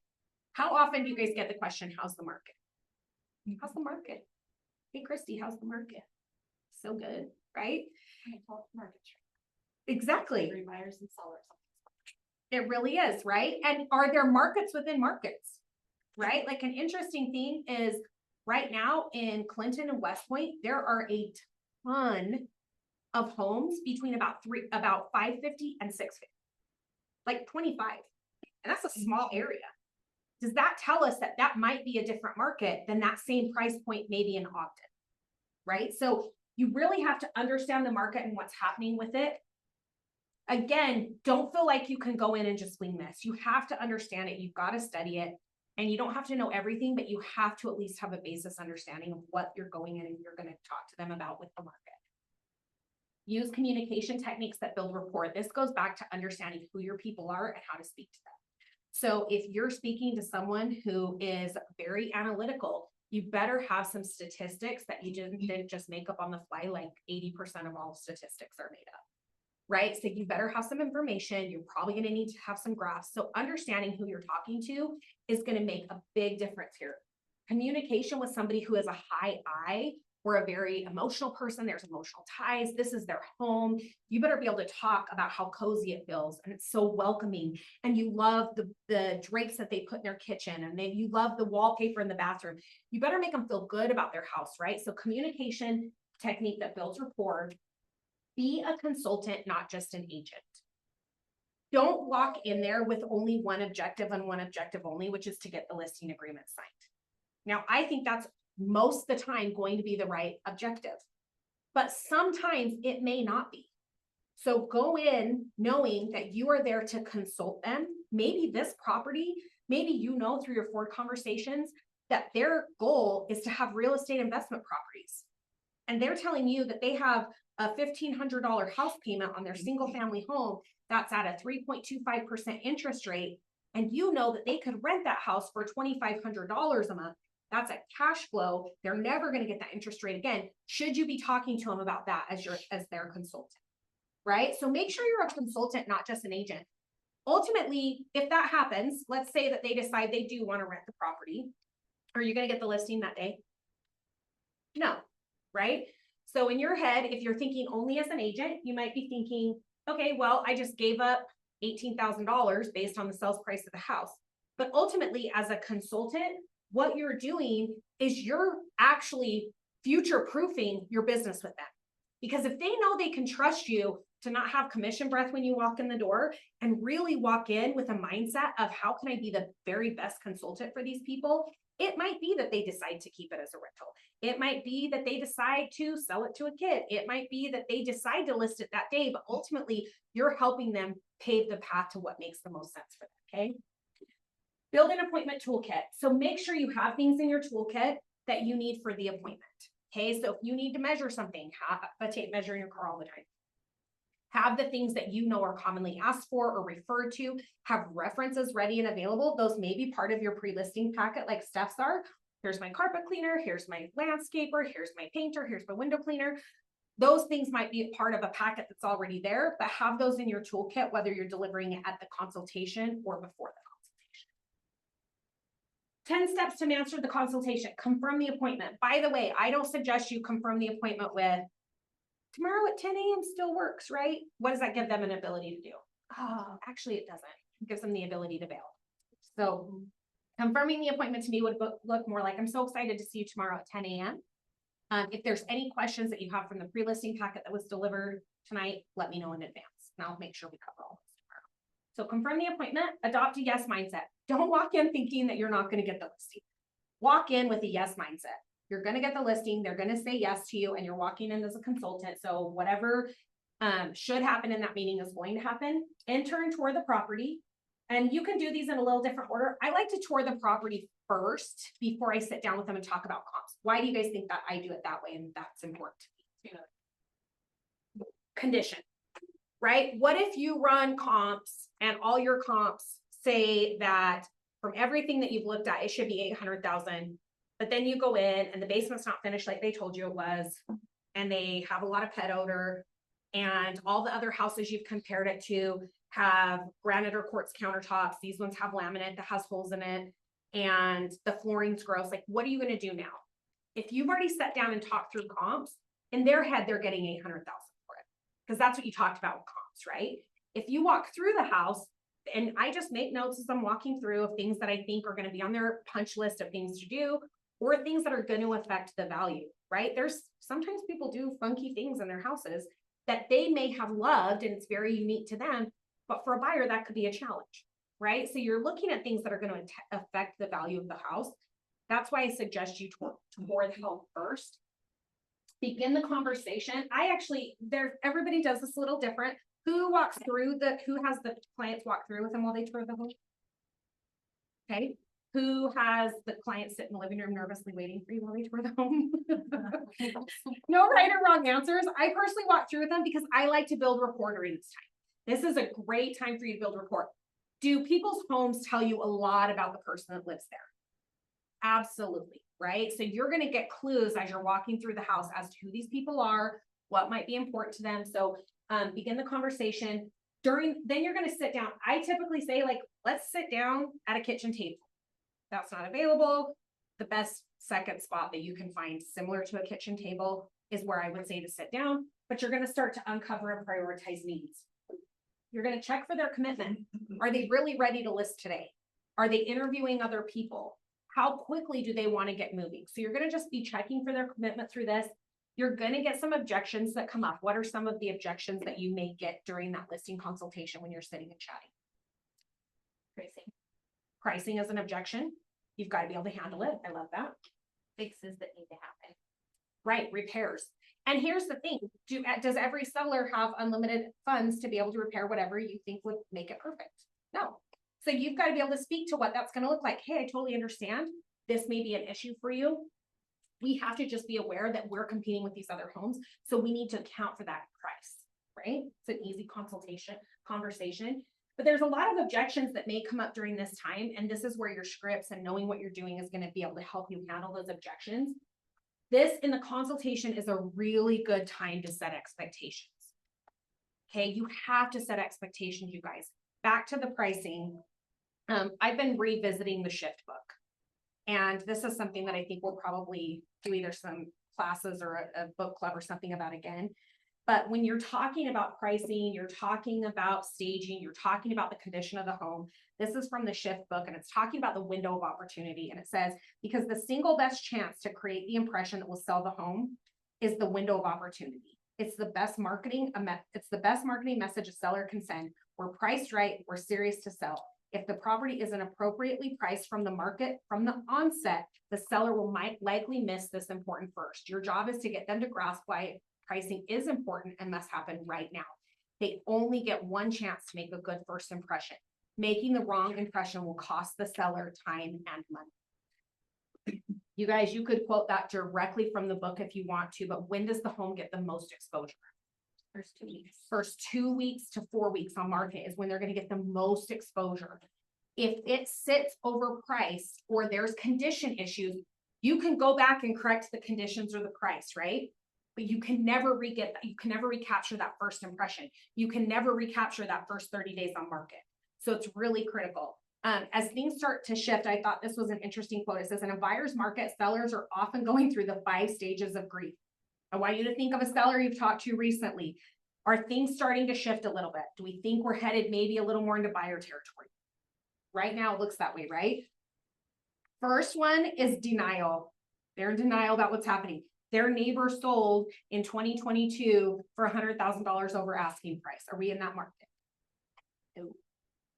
How often do you guys get the question, how's the market? How's the market? Hey, Christy, how's the market? So good, right? Exactly. Buyers and sellers. It really is, right? And are there markets within markets, right? Like an interesting thing is right now in Clinton and West Point, there are a ton of homes between about 550 and 650, like 25. And that's a small area. Does that tell us that that might be a different market than that same price point maybe in Ogden, right? So you really have to understand the market and what's happening with it. Again, don't feel like you can go in and just wing this. You have to understand it. You've got to study it. And you don't have to know everything, but you have to at least have a basis understanding of what you're going in and you're going to talk to them about with the market. Use communication techniques that build rapport. This goes back to understanding who your people are and how to speak to them. So if you're speaking to someone who is very analytical, you better have some statistics that you didn't just make up on the fly, like 80% of all statistics are made up. Right? So you better have some information. You're probably going to need to have some graphs. So understanding who you're talking to is going to make a big difference here. Communication with somebody who is a high I or a very emotional person, there's emotional ties. This is their home. You better be able to talk about how cozy it feels and it's so welcoming. And you love the drapes that they put in their kitchen and you love the wallpaper in the bathroom. You better make them feel good about their house, right? So communication technique that builds rapport. Be a consultant, not just an agent. Don't walk in there with only one objective and one objective only, which is to get the listing agreement signed. Now, I think that's most of the time going to be the right objective, but sometimes it may not be. So go in knowing that you are there to consult them. Maybe this property, maybe you know through your Ford conversations that their goal is to have real estate investment properties. And they're telling you that they have a $1,500 house payment on their single family home that's at a 3.25% interest rate. And you know that they could rent that house for $2,500 a month. That's a cash flow. They're never going to get that interest rate again. Should you be talking to them about that as their consultant, right? So make sure you're a consultant, not just an agent. Ultimately, if that happens, let's say that they decide they do want to rent the property. Are you going to get the listing that day? No, right? So in your head, if you're thinking only as an agent, you might be thinking, okay, well, I just gave up $18,000 based on the sales price of the house. But ultimately, as a consultant, what you're doing is you're actually future-proofing your business with them. Because if they know they can trust you to not have commission breath when you walk in the door and really walk in with a mindset of how can I be the very best consultant for these people, it might be that they decide to keep it as a rental. It might be that they decide to sell it to a kid. It might be that they decide to list it that day, but ultimately you're helping them pave the path to what makes the most sense for them, okay? Build an appointment toolkit. So make sure you have things in your toolkit that you need for the appointment. Okay, so if you need to measure something, have a tape measure in your car all the time. Have the things that you know are commonly asked for or referred to, have references ready and available. Those may be part of your pre-listing packet like Steph's are. Here's my carpet cleaner, here's my landscaper, here's my painter, here's my window cleaner. Those things might be part of a packet that's already there, but have those in your toolkit, whether you're delivering it at the consultation or before the consultation. 10 steps to master the consultation. Confirm the appointment. By the way, I don't suggest you confirm the appointment with tomorrow at 10 a.m. still works, right? What does that give them an ability to do? Oh, actually it doesn't. It gives them the ability to bail. So confirming the appointment to me would look more like, I'm so excited to see you tomorrow at 10 a.m. If there's any questions that you have from the pre-listing packet that was delivered tonight, let me know in advance and I'll make sure we cover all this tomorrow. So confirm the appointment, adopt a yes mindset. Don't walk in thinking that you're not going to get the listing. Walk in with a yes mindset. You're going to get the listing. They're going to say yes to you and you're walking in as a consultant. So whatever should happen in that meeting is going to happen. Enter and tour the property. And you can do these in a little different order. I like to tour the property first before I sit down with them and talk about comps. Why do you guys think that I do it that way? And that's important to me. Condition, right? What if you run comps and all your comps say that from everything that you've looked at, it should be 800,000, but then you go in and the basement's not finished like they told you it was, and they have a lot of pet odor, and all the other houses you've compared it to have granite or quartz countertops. These ones have laminate that has holes in it, and the flooring's gross. Like, what are you going to do now? If you've already sat down and talked through comps, in their head, they're getting 800,000 for it, because that's what you talked about with comps, right? If you walk through the house, and I just make notes as I'm walking through of things that I think are going to be on their punch list of things to do, or things that are going to affect the value, right? There's sometimes people do funky things in their houses that they may have loved and it's very unique to them, but for a buyer, that could be a challenge, right? So you're looking at things that are going to affect the value of the house. That's why I suggest you tour the home first. Begin the conversation. Everybody does this a little different. Who has the clients walk through with them while they tour the home? Okay. Who has the client sit in the living room nervously waiting for you while they tour the home? No right or wrong answers. I personally walk through with them because I like to build rapport during this time. This is a great time for you to build rapport. Do people's homes tell you a lot about the person that lives there? Absolutely, right? So you're going to get clues as you're walking through the house as to who these people are, what might be important to them. So begin the conversation. Then you're going to sit down. I typically say, like, let's sit down at a kitchen table. That's not available. The best second spot that you can find similar to a kitchen table is where I would say to sit down, but you're going to start to uncover and prioritize needs. You're going to check for their commitment. Are they really ready to list today? Are they interviewing other people? How quickly do they want to get moving? So you're going to just be checking for their commitment through this. You're going to get some objections that come up. What are some of the objections that you may get during that listing consultation when you're sitting and chatting? Pricing is an objection. You've got to be able to handle it. I love that. Fixes that need to happen. Right, repairs. And here's the thing, does every seller have unlimited funds to be able to repair whatever you think would make it perfect? No. So you've got to be able to speak to what that's going to look like. Hey, I totally understand. This may be an issue for you. We have to just be aware that we're competing with these other homes. So we need to account for that price, right? It's an easy conversation. But there's a lot of objections that may come up during this time. And this is where your scripts and knowing what you're doing is going to be able to help you handle those objections. This in the consultation is a really good time to set expectations. Okay, you have to set expectations, you guys. Back to the pricing. I've been revisiting the Shift book. And this is something that I think we'll probably do either some classes or a book club or something about again. But when you're talking about pricing, you're talking about staging, you're talking about the condition of the home. This is from the Shift book, and it's talking about the window of opportunity. And it says, because the single best chance to create the impression that will sell the home is the window of opportunity. It's the best marketing, it's the best marketing message a seller can send. We're priced right, we're serious to sell. If the property isn't appropriately priced from the market, from the onset, the seller will might likely miss this important first. Your job is to get them to grasp why pricing is important and must happen right now. They only get one chance to make a good first impression. Making the wrong impression will cost the seller time and money. You guys, you could quote that directly from the book if you want to, but when does the home get the most exposure? First 2 weeks. First 2 weeks to 4 weeks on market is when they're gonna get the most exposure. If it sits overpriced or there's condition issues, you can go back and correct the conditions or the price, right? But you can never re-get that, you can never recapture that first impression. You can never recapture that first 30 days on market. So it's really critical. As things start to shift, I thought this was an interesting quote. It says, in a buyer's market, sellers are often going through the 5 stages of grief. I want you to think of a seller you've talked to recently. Are things starting to shift a little bit? Do we think we're headed maybe a little more into buyer territory? Right now it looks that way, right? First one is denial. They're in denial about what's happening. Their neighbor sold in 2022 for $100,000 over asking price. Are we in that market? No.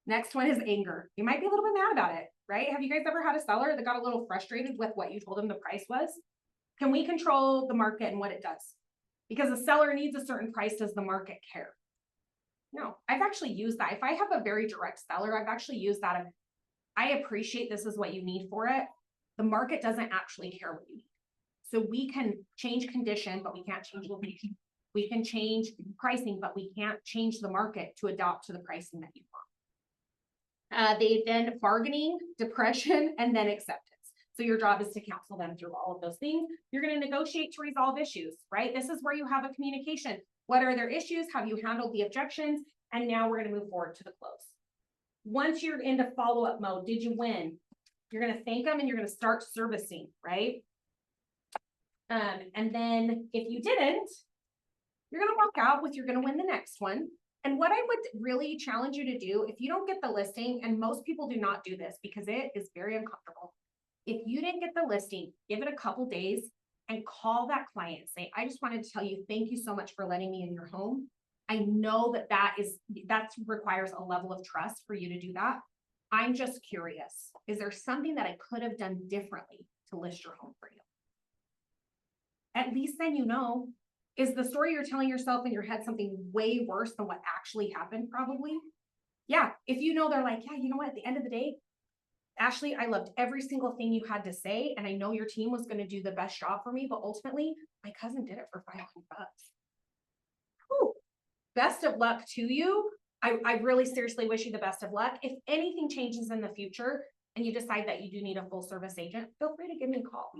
Next one is anger. You might be a little bit mad about it, right? Have you guys ever had a seller that got a little frustrated with what you told them the price was? Can we control the market and what it does? Because a seller needs a certain price, does the market care? No, I've actually used that. If I have a very direct seller, I've actually used that. I appreciate this is what you need for it. The market doesn't actually care what you need. So we can change condition, but we can't change location. We can change pricing, but we can't change the market to adopt to the pricing that you want. They then bargaining, depression, and then acceptance. So your job is to counsel them through all of those things. You're going to negotiate to resolve issues, right? This is where you have a communication. What are their issues? Have you handled the objections? And now we're going to move forward to the close. Once you're into follow-up mode, did you win? You're going to thank them and you're going to start servicing, right? And then if you didn't, you're going to walk out with, you're going to win the next one. And what I would really challenge you to do, if you don't get the listing, and most people do not do this because it is very uncomfortable. If you didn't get the listing, give it a couple days and call that client. Say, I just wanted to tell you, thank you so much for letting me in your home. I know that requires a level of trust for you to do that. I'm just curious. Is there something that I could have done differently to list your home for you? At least then you know. Is the story you're telling yourself in your head something way worse than what actually happened? Probably. Yeah. If you know, they're like, yeah, you know what? At the end of the day, Ashley, I loved every single thing you had to say. And I know your team was going to do the best job for me, but ultimately my cousin did it for $500. Whew. Best of luck to you. I really seriously wish you the best of luck. If anything changes in the future and you decide that you do need a full service agent, feel free to give me a call.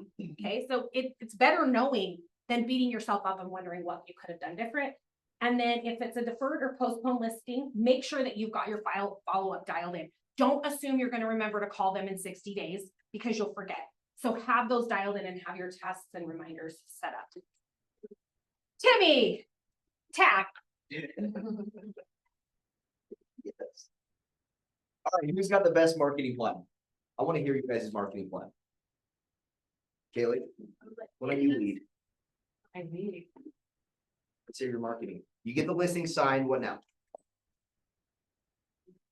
Okay. So it's better knowing than beating yourself up and wondering what you could have done different. And then if it's a deferred or postponed listing, make sure that you've got your follow-up dialed in. Don't assume you're going to remember to call them in 60 days because you'll forget. So have those dialed in and have your tests and reminders set up. Timmy, tack. Yes. All right, who's got the best marketing plan? I want to hear you guys' marketing plan. Kaylee, what do you lead? I lead. Let's hear your marketing. You get the listing signed, what now?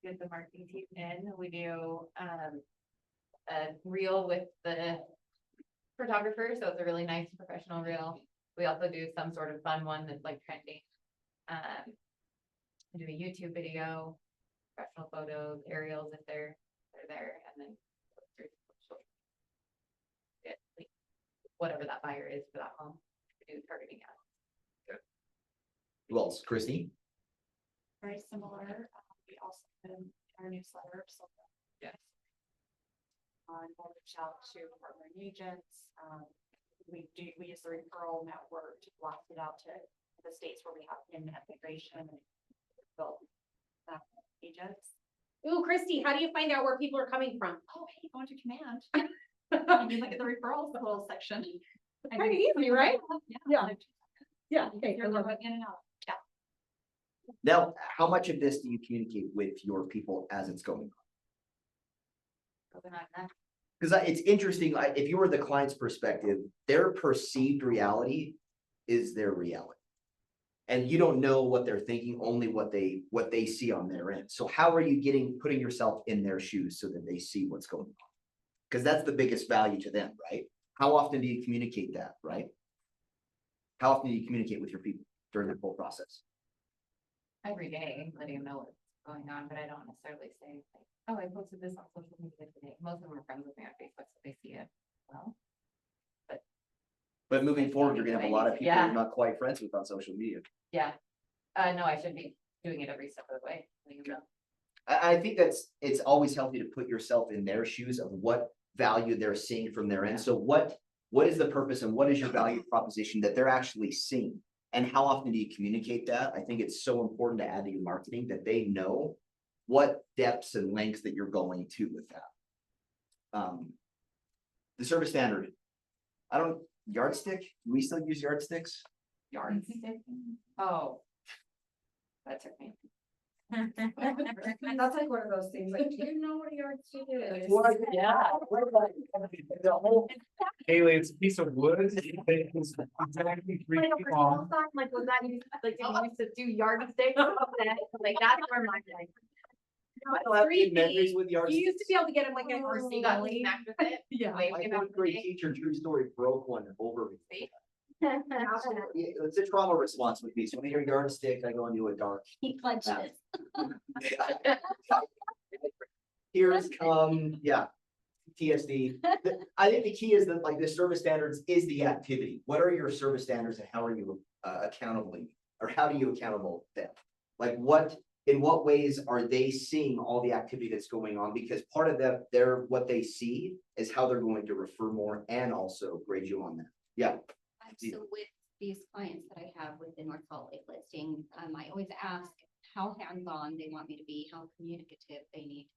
Get the marketing team in, we do a reel with the photographer, so it's a really nice professional reel. We also do some sort of fun one that's like trending. We do a YouTube video, professional photos, aerials if they're there, and then whatever that buyer is for that home, we do targeting ads. Who else? Christy? Very similar. We also put in our newsletter, so Yes. we'll reach out to partner agents. We use the referral network to blast it out to the states where we have integration and build agents. Ooh, Christy, how do you find out where people are coming from? Oh, hey, go into command. And you look at the referrals, the whole section. Pretty easy, right? Yeah. Yeah. Okay. You're going in and out. Yeah. Now, how much of this do you communicate with your people as it's going on? Because it's interesting, if you were the client's perspective, their perceived reality is their reality. And you don't know what they're thinking, only what they see on their end. So how are you putting yourself in their shoes so that they see what's going on? Because that's the biggest value to them, right? How often do you communicate that, right? How often do you communicate with your people during the whole process? Every day, letting them know what's going on, but I don't necessarily say like, oh, I posted this on social media today. Most of them are friends with me on Facebook, so they see it. Well, But moving forward, you're gonna have a lot of people Yeah. you're not quite friends with on social media. yeah. No, I should be doing it every step of the way. letting them know. I think it's always healthy to put yourself in their shoes of what value they're seeing from their end. So what is the purpose and what is your value proposition that they're actually seeing? And how often do you communicate that? I think it's so important to add to your marketing that they know what depths and lengths that you're going to with that. The service standard. Yardstick, do we still use yardsticks? Yardstick. Oh. That's okay. That's like one of those things, like, do you know what a yardstick is? Yeah. Haley, it's a piece of wood. It's exactly 3 Like a feet personal long. sign, like was that used, like did you used to do yardsticks? Like that's where my like. I don't have any 3 memories feet. with You yardsticks. used to be able to get them like in You RC got Gully. smacked with it. Yeah. Wave My came out fourth the grade day. teacher, true story, broke one over me. See? Yeah, it's a trauma response with me. So when I hear yardstick, I go into a dark. He clenched Yeah. it. Here's yeah. TSD. I think the key is that like the service standards is the activity. What are your service standards and how are you accountable or how do you accountable them? Like in what ways are they seeing all the activity that's going on? Because part of what they see is how they're going to refer more and also grade you on that. Yeah. So with these clients that I have with the North Salt Lake listing, I always ask how hands-on they want me to be, how communicative they need.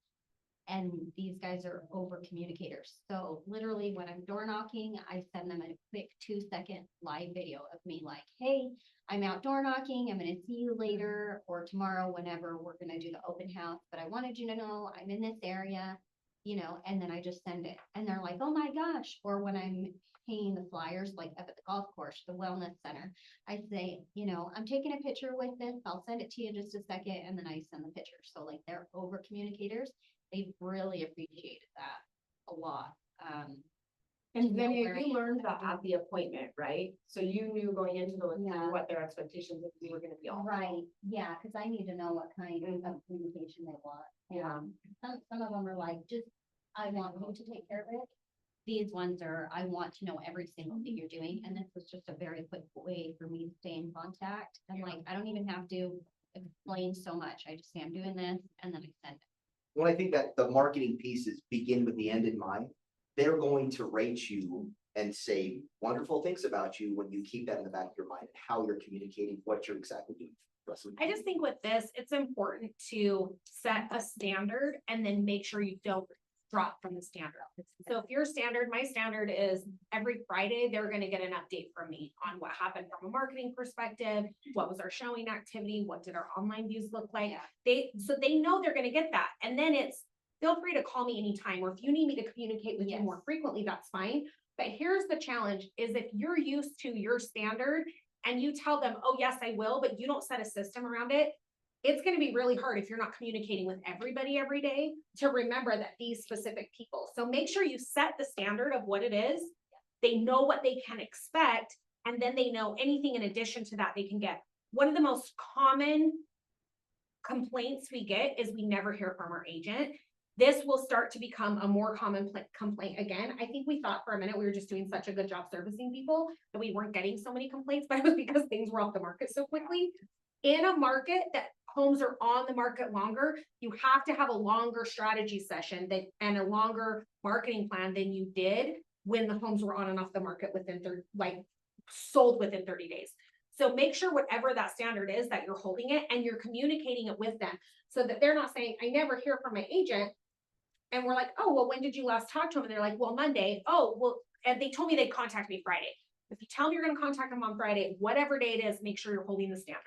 And these guys are over communicators. So literally when I'm door knocking, I send them a quick 2-second live video of me like, hey, I'm out door knocking. I'm gonna see you later or tomorrow, whenever we're gonna do the open house. But I wanted you to know I'm in this area, and then I just send it. And they're like, oh my gosh. Or when I'm hanging the flyers, like up at the golf course, the wellness center, I say, I'm taking a picture with this. I'll send it to you in just a second. And then I send the picture. So like they're over communicators. They've really appreciated that a lot. And to then know where I you am. learned that at the appointment, right? So you knew going into the listing Yeah. what their expectations of you were gonna be all. Right, yeah, because I need to know what kind of communication they want. Yeah. Some of them are like, I want you to take care of it. These ones are, I want to know every single thing you're doing, and this was just a very quick way for me to stay in contact. And like, I don't even have to explain so much. I just say, I'm doing this, and then I send it. Well, I think that the marketing pieces begin with the end in mind. They're going to rate you and say wonderful things about you when you keep that in the back of your mind, how you're communicating, what you're exactly doing. I just think with this, it's important to set a standard and then make sure you don't drop from the standard. So if your standard, my standard is every Friday, they're gonna get an update from me on what happened from a marketing perspective, what was our showing activity, what did our online views look like? So they know they're gonna get that. And then it's, feel free to call me anytime, or if you need me to communicate with you Yes. more frequently, that's fine. But here's the challenge is if you're used to your standard and you tell them, oh, yes, I will, but you don't set a system around it, it's gonna be really hard if you're not communicating with everybody every day to remember that these specific people. So make sure you set the standard of what it is. They know what they can expect, and then they know anything in addition to that they can get. One of the most common complaints we get is we never hear from our agent. This will start to become a more common complaint again. I think we thought for a minute we were just doing such a good job servicing people that we weren't getting so many complaints, but it was because things were off the market so quickly. In a market that homes are on the market longer, you have to have a longer strategy session and a longer marketing plan than you did when the homes were on and off the market within sold within 30 days. So make sure whatever that standard is that you're holding it and you're communicating it with them so that they're not saying, I never hear from my agent. And we're like, oh, well, when did you last talk to them? And they're like, well, Monday. Oh, well, and they told me they'd contact me Friday. If you tell them you're going to contact them on Friday, whatever day it is, make sure you're holding the standard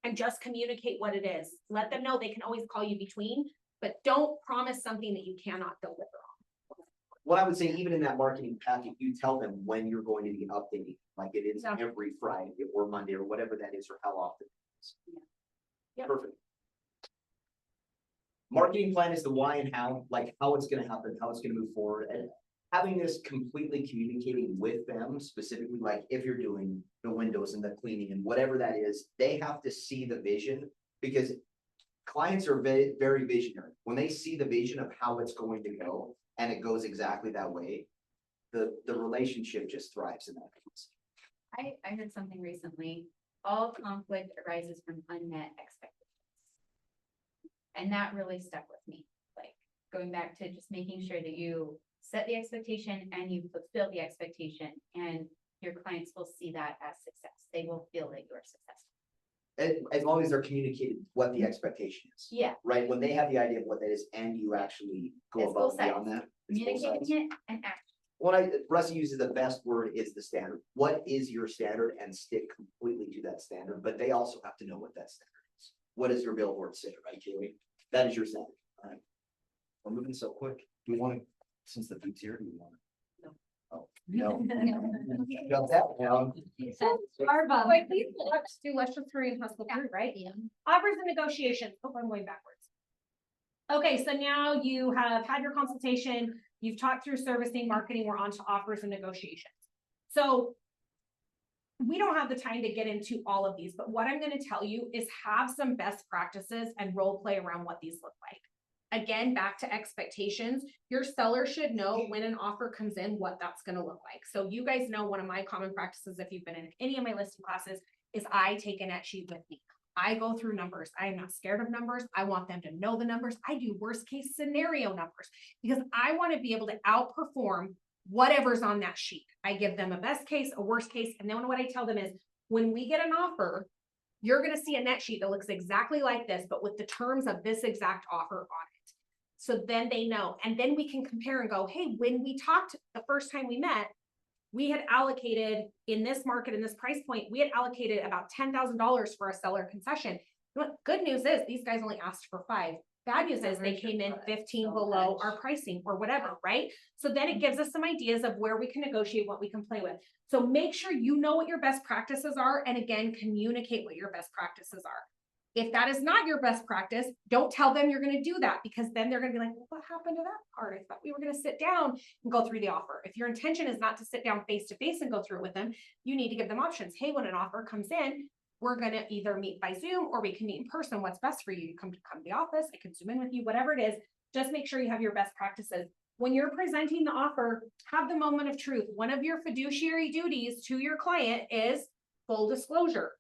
and just communicate what it is. Let them know they can always call you between, but don't promise something that you cannot deliver on. what I would say, even in that marketing packet, you tell them when you're going to be updating, like it is Yeah. every Friday or Monday or whatever that is, or how often. it is. Yep. Perfect. Marketing plan is the why and how, like how it's gonna happen, how it's gonna move forward, and having this completely communicating with them, specifically like if you're doing the windows and the cleaning and whatever that is, they have to see the vision, because clients are very, very visionary. When they see the vision of how it's going to go, and it goes exactly that way, the relationship just thrives in that case. I heard something recently, all conflict arises from unmet expectations. And that really stuck with me, like going back to just making sure that you set the expectation and you fulfill the expectation, and your clients will see that as success. They will feel that you are successful. As long as they're communicated what the expectation is, Yeah, right? When they have the idea of what that is and you actually go It's above both and beyond sides. that. it's both sides. communicating it and action. What Rusty uses the best word is the standard. What is your standard, and stick completely to that standard, but they also have to know what that standard is. What does your billboard say, right, Julie? That is your standard. All right. We're moving so quick. Do we want to, since the food's here, do we want to? No. Oh, no. Got that down. Arva. Wait, please, let's just hurry and hustle through, right? Yeah. Offers and negotiations. Oh, I'm going backwards. Okay, so now you have had your consultation, you've talked through servicing, marketing, we're on to offers and negotiations. So we don't have the time to get into all of these, but what I'm gonna tell you is have some best practices and role play around what these look like. Again, back to expectations, your seller should know when an offer comes in, what that's gonna look like. So you guys know one of my common practices, if you've been in any of my listing classes, is I take a net sheet with me. I go through numbers. I am not scared of numbers. I want them to know the numbers. I do worst case scenario numbers because I want to be able to outperform whatever's on that sheet. I give them a best case, a worst case, and then what I tell them is when we get an offer, you're going to see a net sheet that looks exactly like this, but with the terms of this exact offer on it. So then they know, and then we can compare and go, hey, when we talked the first time we met, we had allocated in this market, in this price point, we had allocated about $10,000 for a seller concession. What good news is these guys only asked for 5. Bad news is they came in 15 below our pricing or whatever, right? So then it gives us some ideas of where we can negotiate, what we can play with. So make sure you know what your best practices are, and again, communicate what your best practices are. If that is not your best practice, don't tell them you're going to do that, because then they're going to be like, well, what happened to that part? I thought we were going to sit down and go through the offer. If your intention is not to sit down face to face and go through it with them, you need to give them options. Hey, when an offer comes in, we're going to either meet by Zoom or we can meet in person. What's best for you? You come to the office, I can Zoom in with you, whatever it is. Just make sure you have your best practices. When you're presenting the offer, have the moment of truth. One of your fiduciary duties to your client is full disclosure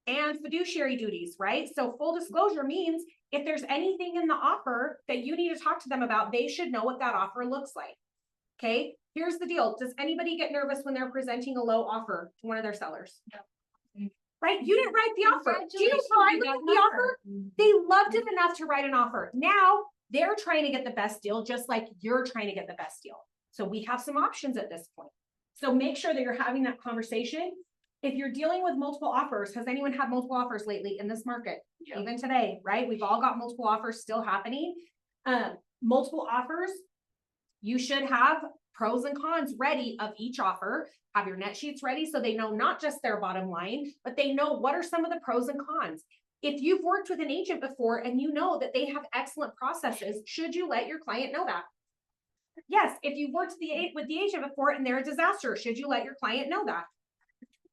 and fiduciary duties, right? So full disclosure means if there's anything in the offer that you need to talk to them about, they should know what that offer looks like. Okay, here's the deal. Does anybody get nervous when they're presenting a low offer to one of their sellers? No. Right? You didn't write the offer. Do you know how I look at the offer? They loved it enough to write an offer. Now they're trying to get the best deal, just like you're trying to get the best deal. So we have some options at this point. So make sure that you're having that conversation. If you're dealing with multiple offers, has anyone had multiple offers lately in this market? Yeah. Even today, right? We've all got multiple offers still happening. Multiple offers, you should have pros and cons ready of each offer. Have your net sheets ready so they know not just their bottom line, but they know what are some of the pros and cons. If you've worked with an agent before and you know that they have excellent processes, should you let your client know that? Yes, if you've worked with the agent before and they're a disaster, should you let your client know that?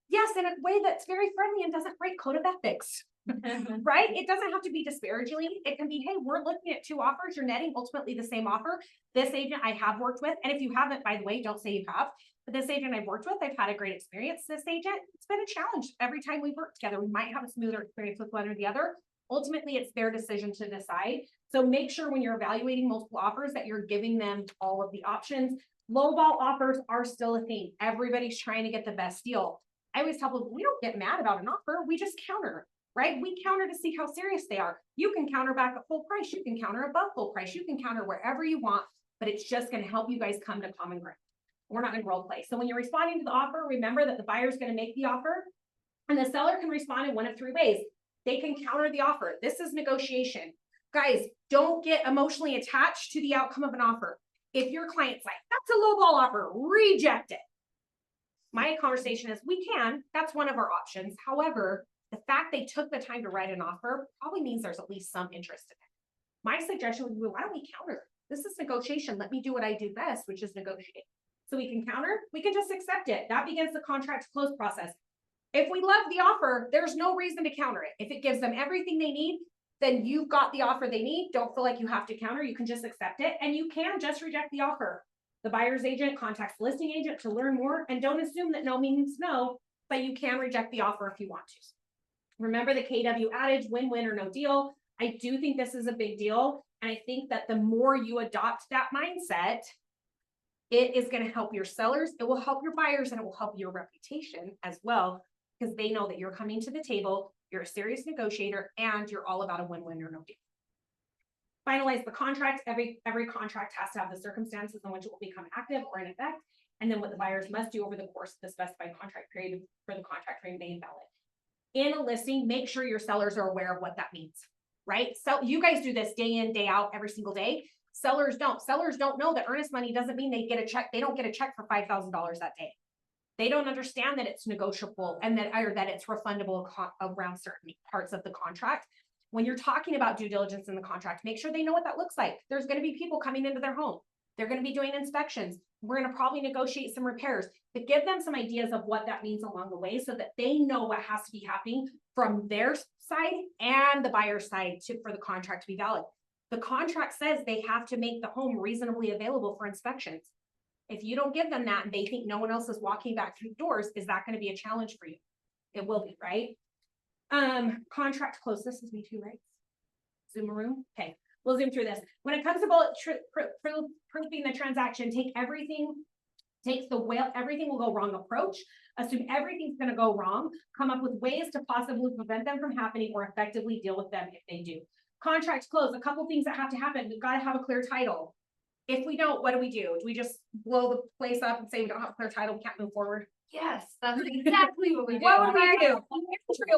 Yes, in a way that's very friendly and doesn't break code of ethics, right? It doesn't have to be disparagingly. It can be, hey, we're looking at 2 offers. You're netting ultimately the same offer. This agent I have worked with, and if you haven't, by the way, don't say you have, but this agent I've worked with, I've had a great experience. This agent, it's been a challenge every time we work together. We might have a smoother experience with one or the other. Ultimately, it's their decision to decide. So make sure when you're evaluating multiple offers that you're giving them all of the options. Lowball offers are still a thing. Everybody's trying to get the best deal. I always tell people, we don't get mad about an offer. We just counter, right? We counter to see how serious they are. You can counter back at full price. You can counter above full price. You can counter wherever you want, but it's just going to help you guys come to common ground. We're not going to role play. So when you're responding to the offer, remember that the buyer is going to make the offer and the seller can respond in one of 3 ways. They can counter the offer. This is negotiation. Guys, don't get emotionally attached to the outcome of an offer. If your client's like, that's a lowball offer, reject it. My conversation is, we can, that's one of our options. However, the fact they took the time to write an offer probably means there's at least some interest in it. My suggestion would be, why don't we counter? This is negotiation. Let me do what I do best, which is negotiate. So we can counter, we can just accept it. That begins the contract close process. If we love the offer, there's no reason to counter it. If it gives them everything they need, then you've got the offer they need. Don't feel like you have to counter. You can just accept it, and you can just reject the offer. The buyer's agent contacts the listing agent to learn more, and don't assume that no means no, but you can reject the offer if you want to. Remember the KW adage, win-win or no deal. I do think this is a big deal, and I think that the more you adopt that mindset, it is going to help your sellers, it will help your buyers, and it will help your reputation as well, because they know that you're coming to the table, you're a serious negotiator, and you're all about a win-win or no deal. Finalize the contract. Every contract has to have the circumstances in which it will become active or in effect, and then what the buyers must do over the course of the specified contract period for the contract to remain valid. In a listing, make sure your sellers are aware of what that means, right? So you guys do this day in, day out, every single day. Sellers don't. Sellers don't know that earnest money doesn't mean they get a check. They don't get a check for $5,000 that day. They don't understand that it's negotiable and that it's refundable around certain parts of the contract. When you're talking about due diligence in the contract, make sure they know what that looks like. There's going to be people coming into their home. They're going to be doing inspections. We're going to probably negotiate some repairs, but give them some ideas of what that means along the way so that they know what has to be happening from their side and the buyer's side for the contract to be valid. The contract says they have to make the home reasonably available for inspections. If you don't give them that and they think no one else is walking back through doors, is that going to be a challenge for you? It will be, right? Contract close. This is me too, right? Zoom room. Okay, we'll zoom through this. When it comes to proofing the transaction, everything will go wrong approach. Assume everything's going to go wrong. Come up with ways to possibly prevent them from happening or effectively deal with them if they do. Contract close. A couple things that have to happen. We've got to have a clear title. If we don't, what do? Do we just blow the place up and say we don't have a clear title, we can't move forward? Yes, that's exactly what we do. What would we do?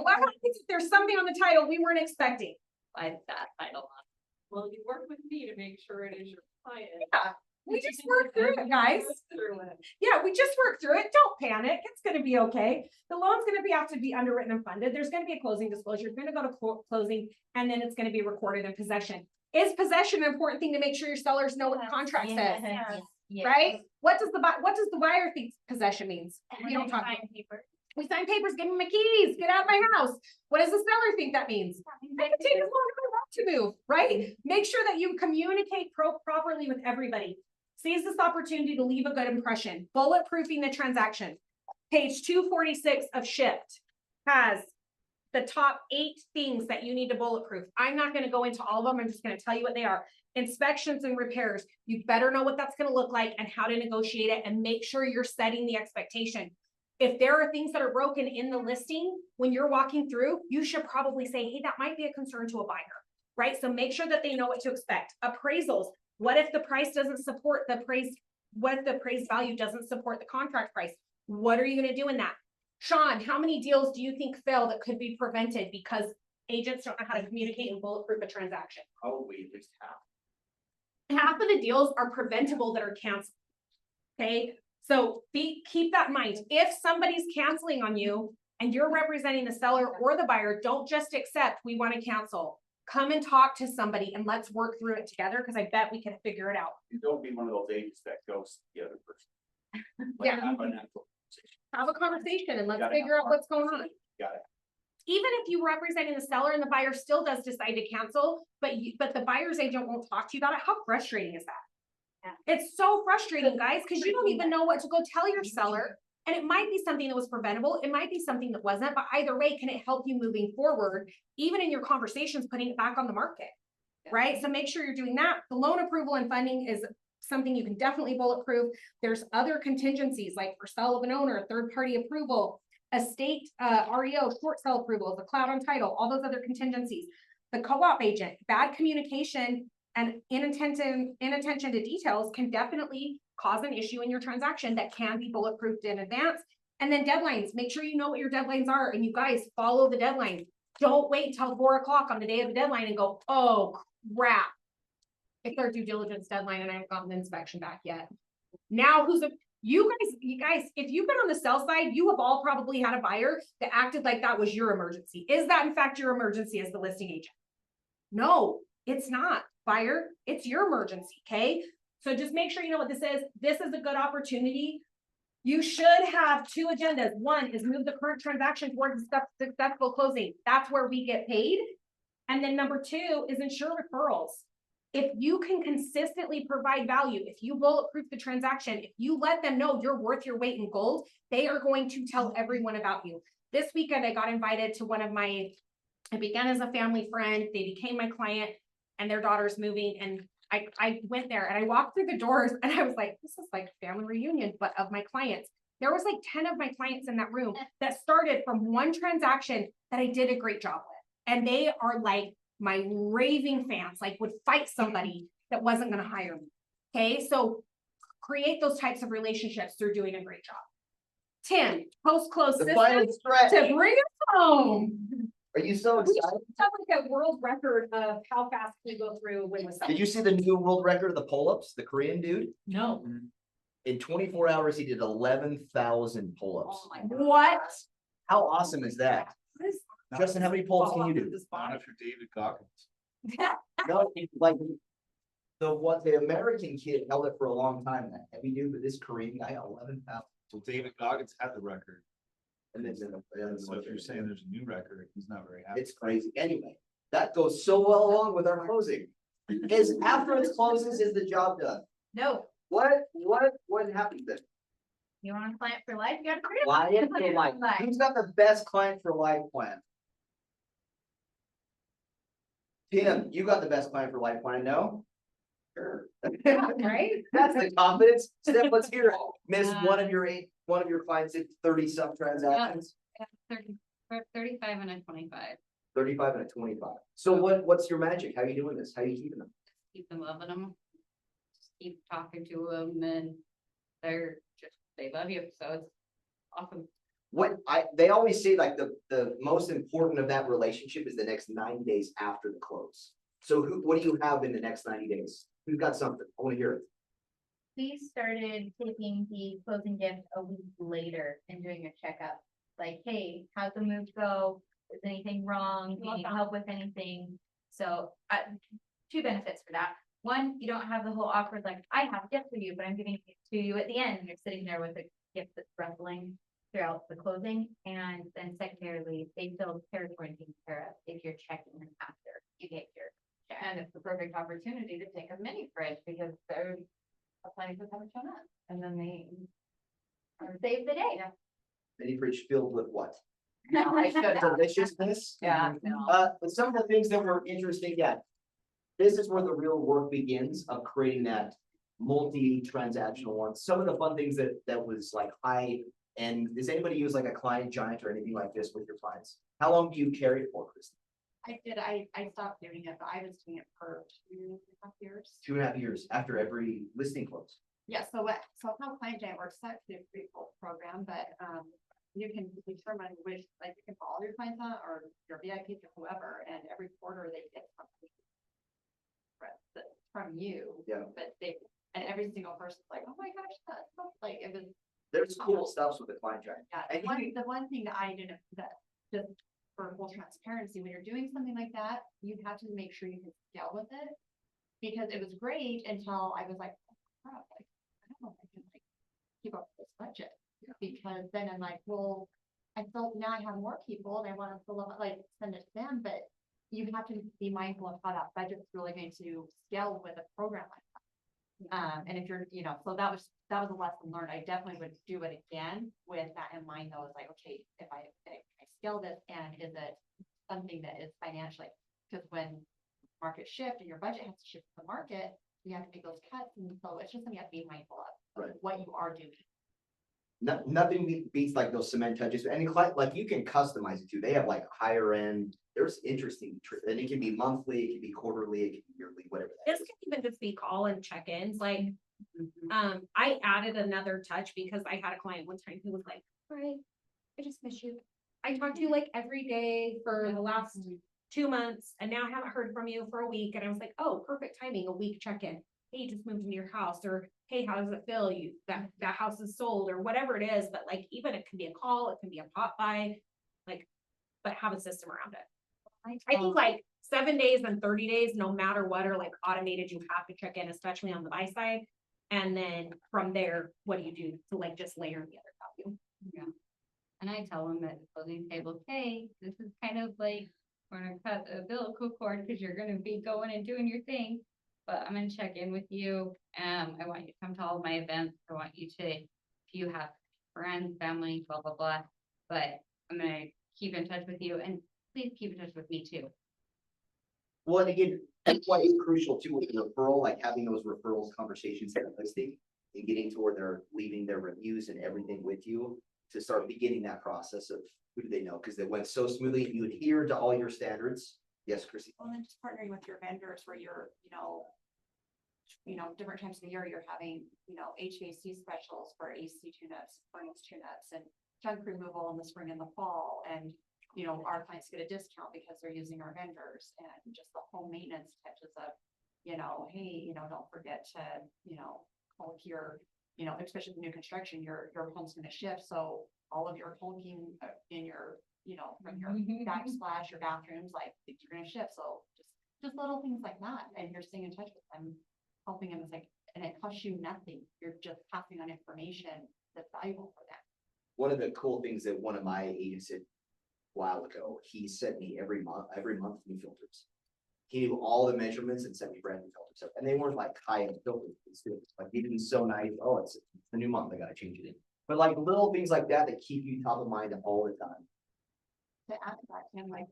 What happens if there's something on the title we weren't expecting? Like that title. Well, you work with me to make sure it is your client. Yeah, we just worked through it, guys. Yeah, we just worked through it. Don't panic. It's going to be okay. The loan's going to have to be underwritten and funded. There's going to be a closing disclosure. You're going to go to closing, and then it's going to be recorded in possession. Is possession an important thing to make sure your sellers know what the contract says? Yes. Right? What does the buyer think possession means? We don't talk. We sign papers, give me my keys, get out of my house. What does the seller think that means? I can take as long as I want to move, right? Make sure that you communicate properly with everybody. Seize this opportunity to leave a good impression. Bulletproofing the transaction. Page 246 of Shift has the top 8 things that you need to bulletproof. I'm not going to go into all of them. I'm just going to tell you what they are. Inspections and repairs. You better know what that's going to look like and how to negotiate it, and make sure you're setting the expectation. If there are things that are broken in the listing, when you're walking through, you should probably say, hey, that might be a concern to a buyer, right? So make sure that they know what to expect. Appraisals. What if the price doesn't support the price? What if the appraised value doesn't support the contract price? What are you going to do in that? Sean, how many deals do you think fail that could be prevented because agents don't know how to communicate and bulletproof a transaction? Probably at least half. Half of the deals are preventable that are canceled. Okay, so keep that in mind. If somebody's canceling on you and you're representing the seller or the buyer, don't just accept we want to cancel. Come and talk to somebody and let's work through it together, because I bet we can figure it out. You don't be one of those agents that goes to the other person. Yeah. Have an actual conversation. Have a conversation and let's Gotta figure out what's going on. Got it. Even if you representing the seller and the buyer still does decide to cancel, but the buyer's agent won't talk to you about it, how frustrating is that? Yeah. It's so frustrating, guys, because you don't even know what to go tell your seller. And it might be something that was preventable. It might be something that wasn't, but either way, can it help you moving forward, even in your conversations, putting it back on the market, right? So make sure you're doing that. The loan approval and funding is something you can definitely bulletproof. There's other contingencies like for sale of an owner, third-party approval, estate REO, short sale approval, the cloud on title, all those other contingencies. The co-op agent, bad communication and inattention to details can definitely cause an issue in your transaction that can be bulletproofed in advance. And then deadlines, make sure you know what your deadlines are and you guys follow the deadline. Don't wait till 4 o'clock on the day of the deadline and go, oh crap, It's our due diligence deadline and I haven't gotten the inspection back yet. Now you guys, if you've been on the sell side, you have all probably had a buyer that acted like that was your emergency. Is that in fact your emergency as the listing agent? No, it's not, buyer, it's your emergency, okay? So just make sure you know what this is. This is a good opportunity. You should have two agendas. One is move the current transaction towards a successful closing. That's where we get paid. And then number two is ensure referrals. If you can consistently provide value, if you bulletproof the transaction, if you let them know you're worth your weight in gold, they are going to tell everyone about you. This weekend, I got invited to I began as a family friend. They became my client and their daughter's moving. And I went there and I walked through the doors and I was like, this is like family reunion, but of my clients. There was like 10 of my clients in that room that started from one transaction that I did a great job with. And they are like my raving fans, like would fight somebody that wasn't going to hire me. Okay. So create those types of relationships through doing a great job. Tim, post-close The final systems stretch. to bring us home. Are you so We excited? have like a world record of how fast we go through when was Did you see the new world record of the pull-ups, the Korean dude? No. In 24 hours, he did 11,000 pull-ups. Oh my God. What? How awesome is that? Justin, how many pull-ups can you do? Not if you're David Goggins. No, it's like the American kid held it for a long time, that heavy dude, but this Korean guy, 11,000. So David Goggins had the record. And then, So if you're saying there's a new record, he's not very happy. it's crazy. Anyway, that goes so well along with our closing. Is after it closes, is the job done? No, What happens then? you want a client for life, you gotta create. Client for life. Who's got the best client for life plan? Tim, you got the best client for life plan, no? Sure. Right? That's the confidence. Steph, let's hear it. Miss one of your clients did 30 some transactions, 35 and a 25. 35 and a 25. So what's your magic? How are you doing this? How are you keeping them? Keep them loving them. Just keep talking to them and they love you. So it's awesome. They always say like the most important of that relationship is the next 90 days after the close. So what do you have in the next 90 days? Who's got something? I want to hear it. We started taking the closing gift a week later and doing a checkup. Like, hey, how'd the move go? Is anything wrong? Do you need help with anything? So, two benefits for that. One, you don't have the whole awkward, like, I have a gift for you, but I'm giving it to you at the end. You're sitting there with a gift that's ruffling throughout the closing. And then secondarily, they feel territory taken care of if you're checking them after you get your check. And it's the perfect opportunity to take a mini fridge because there's plenty of haven't shown up. And then they Save the day. Mini fridge filled with what? I should have. Deliciousness? Yeah. But some of the things that were interesting, yeah. This is where the real work begins of creating that multi-transactional one. Some of the fun things that was like high, and does anybody use like a client giant or anything like this with your clients? How long do you carry it for, Kristen? I stopped doing it, but I was doing it for 2.5 years. 2.5 years after every listing close. Yeah, so how Client Giant works, that's a pretty cool program, but, you can determine which, like, you can follow your clients on or your VIPs or whoever, and every quarter they get something from you. Yeah. But and every single person's like, oh my gosh, that's so, like, it was, There's cool stuff with the client giant. yeah, And the one thing that I didn't, that just for full transparency, when you're doing something like that, you have to make sure you can scale with it. Because it was great until I was like, oh, crap, like, I don't know if I can like keep up with this budget. Because then I'm like, well, I felt now I have more people and I want to fill up, like, send it to them, but you have to be mindful of how that budget's really going to scale with a program like that. And if you're, so that was a lesson learned. I definitely would do it again with that in mind, though. It's like, okay, if I scale this, and is it something that is financially, because when market shift and your budget has to shift to the market, you have to make those cuts. And so it's just something you have to be mindful of, Right. what you are doing. Nothing beats like those cement touches, and like you can customize it too. They have like higher end, there's interesting, and it can be monthly, it can be quarterly, it can be yearly, whatever. that This is. can even just be call and check-ins, like, I added another touch because I had a client one time who was like, all right, I just miss you. I talk to you like every day for the last 2 months, and now I haven't heard from you for a week, and I was like, oh, perfect timing, a week check-in. Hey, you just moved into your house, or hey, how does it feel? That house is sold, or whatever it is, but like, even it can be a call, it can be a pop by, like, but have a system around it. I think like 7 days and 30 days, no matter what, are like automated, you have to check in, especially on the buy side. And then from there, what do you do to like just layer the other value? Yeah. And I tell them at the closing table, hey, this is kind of like, we're gonna cut the umbilical cord because you're gonna be going and doing your thing. But I'm gonna check in with you. I want you to come to all of my events. I want you to, if you have friends, family, blah, blah, blah. But I'm gonna keep in touch with you, and please keep in touch with me too. Well, and again, that's why it's crucial too with the referral, like having those referrals conversations at listing and getting to where they're leaving their reviews and everything with you to start beginning that process of who do they know? Because it went so smoothly, you adhere to all your standards. Yes, Chrissy. Well, then just partnering with your vendors where you're, different times of the year, you're having, HVAC specials for AC tune-ups, furnace tune-ups, and junk removal in the spring and the fall, and our clients get a discount because they're using our vendors, and just the home maintenance touches up, hey, don't forget to, caulk your, especially the new construction, your home's gonna shift, so all of your caulking in your, from your backsplash, your bathrooms, like, you're gonna shift, so just little things like that, and you're staying in touch with them, helping them, it's like, and it costs you nothing, you're just passing on information that's valuable for them. One of the cool things that one of my agents did a while ago, he sent me every month new filters. He knew all the measurements and sent me brand new filters, and they weren't like high-end filters. Like, he did so nice. Oh, it's the new month, I gotta change it in. But like little things like that keep you top of mind all the time. To add to that, and like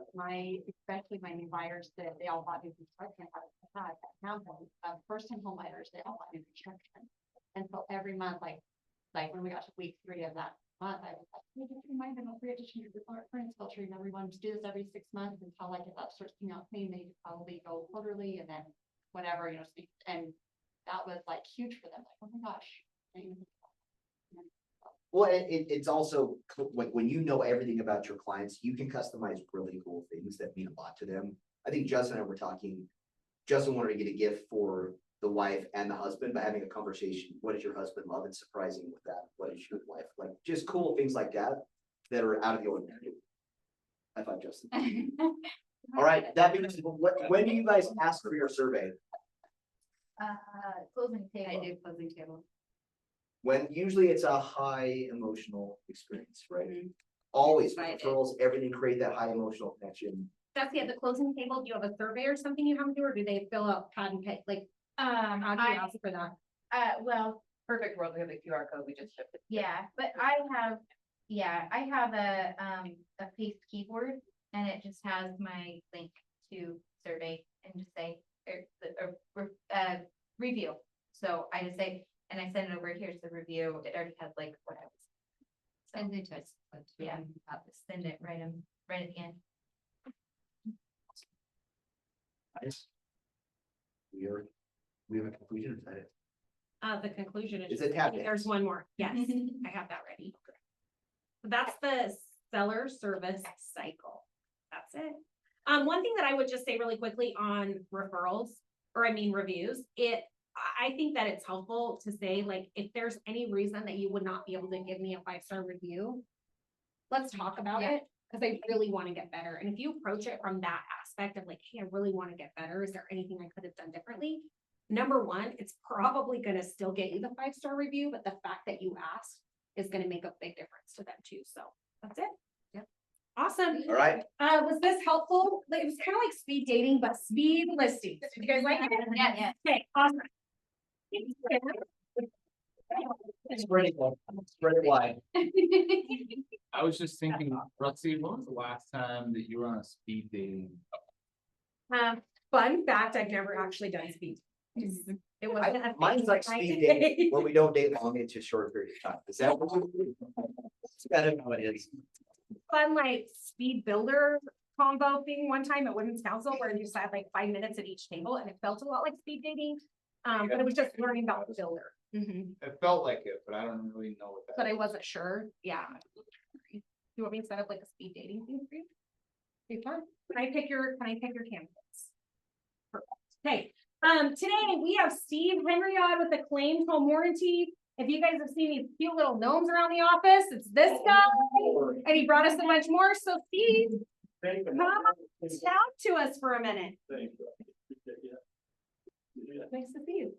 especially my new buyers, that they all bought new construction, first time home buyers, they all bought new construction. And so every month, like when we got to week 3 of that month, I was like, just remind them, don't forget to change your furnace filter, and everyone just do this every 6 months until like if that starts coming out clean, they probably go quarterly, and then whatever, and that was like huge for them, like, oh my gosh. Well, it's also when you know everything about your clients, you can customize really cool things that mean a lot to them. I think Justin and I were talking, Justin wanted to get a gift for the wife and the husband by having a conversation. What does your husband love, and surprising with that? What is your wife like? Just cool things like that that are out of the ordinary. High five, Justin. All right, that means when do you guys ask for your survey? Closing table. I do closing table. When usually it's a high emotional experience, right? Mhm. Always Right. referrals, everything create that high emotional connection. Jesse, at the closing table, do you have a survey or something you have to do, or do they fill out pad and pay, like, how do you ask for that? Well, perfect world, we have the QR code, we just shipped it. yeah, but I have a paste keyboard, and it just has my link to survey and just say, review. So I just say, and I send it over, here's the review, it already has like what I was. Send it to us. Yeah, I'll just send it right at the end. Nice. We have a conclusion of that. The conclusion is. Is it tab There's dance? one more, yes, I have that ready. So that's the seller service cycle, that's it. One thing that I would just say really quickly on referrals, or I mean reviews, I think that it's helpful to say, like, if there's any reason that you would not be able to give me a 5-star review, let's talk about Yeah. it, because I really want to get better. And if you approach it from that aspect of like, hey, I really want to get better, is there anything I could have done differently? Number one, it's probably gonna still get you the 5-star review, but the fact that you asked is gonna make a big difference to them too. So that's it. Yep. Awesome. All right, Was this helpful? Like, it was kind of like speed dating, but speed listing. Did you guys like it? Yeah. Okay, awesome. spread it wide. I was just thinking, Roxy, when was the last time that you were on a speed dating? Fun fact, I've never actually done speed. It wasn't a Mine's thing like that I speed did. dating, where we don't date long into a short period of time. Is that what you do? It's kind of how it is. Fun like speed builder combo thing one time at Women's Council where you just had like 5 minutes at each table and it felt a lot like speed dating. But it was just learning about the builder. It felt like it, but I don't really know what that. But I wasn't sure. Yeah. You want me to set up like a speed dating thing for you? Be fun. Can I pick your candidates? Perfect. Okay, today we have Steve Henriod with the claims home warranty. If you guys have seen these cute little gnomes around the office, it's this guy, and he brought us a bunch more. So Steve, come talk to us for a minute. Nice to see you.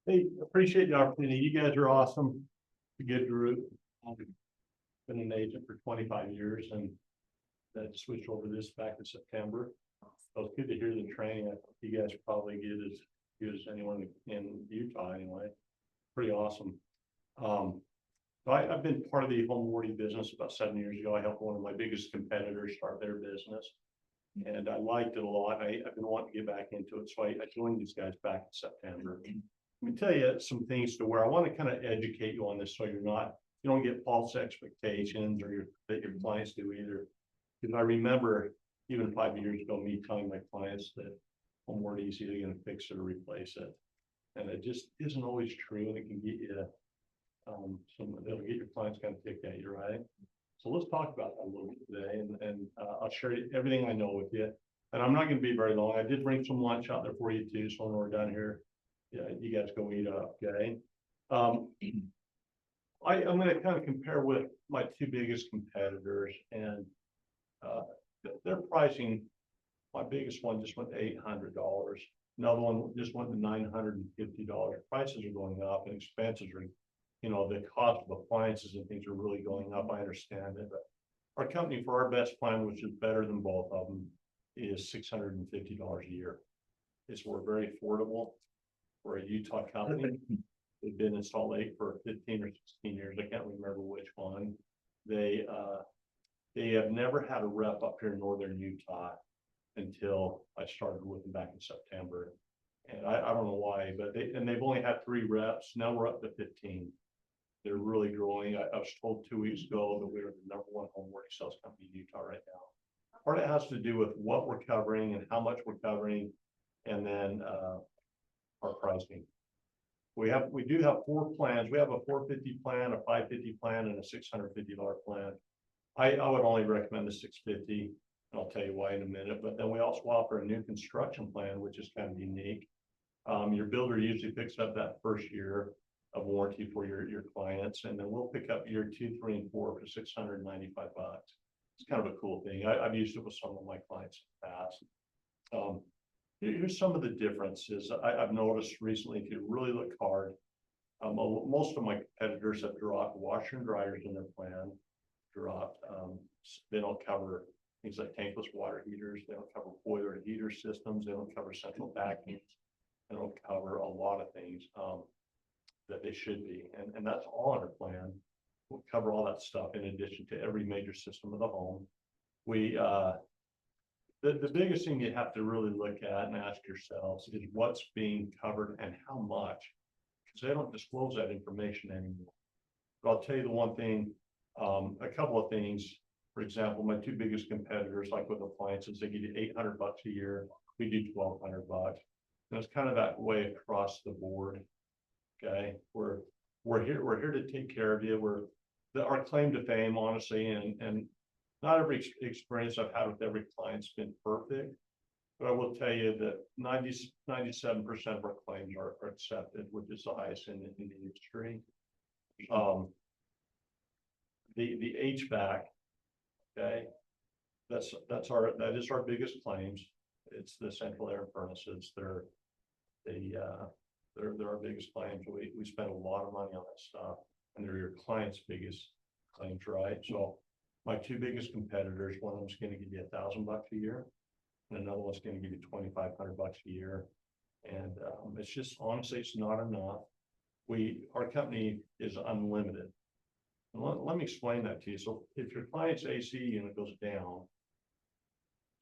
Hey, appreciate the opportunity. You guys are awesome. A good group. I've been an agent for 25 years and that switched over to this back in September. So it's good to hear the training. I think you guys probably get as good as anyone in Utah anyway. Pretty awesome. So I've been part of the home warranty business about 7 years ago. I helped one of my biggest competitors start their business. And I liked it a lot. I've been wanting to get back into it. So I joined these guys back in September. Let me tell you some things to where I want to kind of educate you on this so you don't get false expectations or that your clients do either. Because I remember even 5 years ago, me telling my clients that home warranty is either going to fix it or replace it. And it just isn't always true. And it can get you it'll get your clients kind of ticked at you, right? So let's talk about that a little bit today, and I'll share everything I know with you. And I'm not going to be very long. I did bring some lunch out there for you too. So when we're done here, yeah, you guys go eat up, okay? I'm going to kind of compare with my two biggest competitors, and their pricing. My biggest one just went to $800. Another one just went to $950. Prices are going up, and expenses are. The cost of appliances and things are really going up. I understand it, but our company, for our best plan, which is better than both of them, is $650 a year. We're very affordable. We're a Utah company. We've been in Salt Lake for 15 or 16 years. I can't remember which one. They have never had a rep up here in northern Utah until I started with them back in September. And I don't know why, but they've only had 3 reps. Now we're up to 15. They're really growing. I was told 2 weeks ago that we're the #1 home warranty sales company in Utah right now. Part of it has to do with what we're covering and how much we're covering, and then our pricing. We do have 4 plans. We have a $450 plan, a $550 plan, and a $650 plan. I would only recommend the $650, and I'll tell you why in a minute. But then we also offer a new construction plan, which is kind of unique. Your builder usually picks up that first year of warranty for your clients, and then we'll pick up year 2, 3, and 4 for $695. It's kind of a cool thing. I've used it with some of my clients in the past. Here's some of the differences I've noticed recently. If you really look hard, most of my competitors have dropped washer and dryers in their plan. They don't cover things like tankless water heaters. They don't cover boiler and heater systems. They don't cover central vacuums. They don't cover a lot of things that they should be, and that's all in our plan. We'll cover all that stuff in addition to every major system of the home. The biggest thing you have to really look at and ask yourselves is what's being covered and how much, because they don't disclose that information anymore. But I'll tell you the one thing, a couple of things. For example, my 2 biggest competitors, like with appliances, they give you $800 a year. We do $1,200. And it's kind of that way across the board. Okay, we're here to take care of you. Our claim to fame, honestly, and not every experience I've had with every client's been perfect, but I will tell you that 97% of our claims are accepted, which is the highest in the industry. The HVAC, okay, that is our biggest claims. It's the central air furnaces. They're our biggest claims. We spend a lot of money on that stuff, and they're your client's biggest claims, right? So my 2 biggest competitors, one of them's going to give you $1,000 a year, and another one's going to give you $2,500 a year. And it's just, honestly, it's not enough. Our company is unlimited. Let me explain that to you. So if your client's AC unit goes down,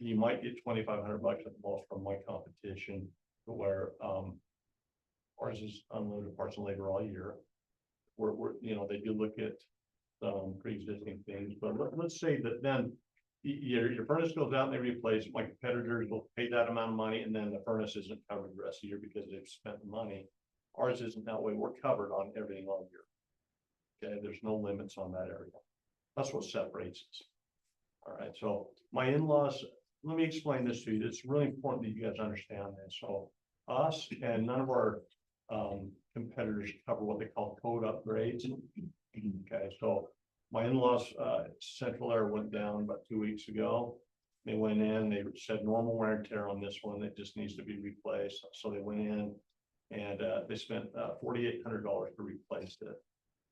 you might get $2,500 at the most from my competition, where ours is unlimited parts and labor all year. They do look at pre-existing things, but let's say that then your furnace goes out and they replace. My competitors will pay that amount of money, and then the furnace isn't covered the rest of the year because they've spent the money. Ours isn't that way. We're covered on everything all year. Okay, there's no limits on that area. That's what separates us. All right, so my in-laws, let me explain this to you. It's really important that you guys understand this. So us and none of our competitors cover what they call code upgrades. Okay, so my in-laws, central air went down about 2 weeks ago. They went in, they said normal wear and tear on this one, it just needs to be replaced. So they went in and they spent $4,800 to replace it.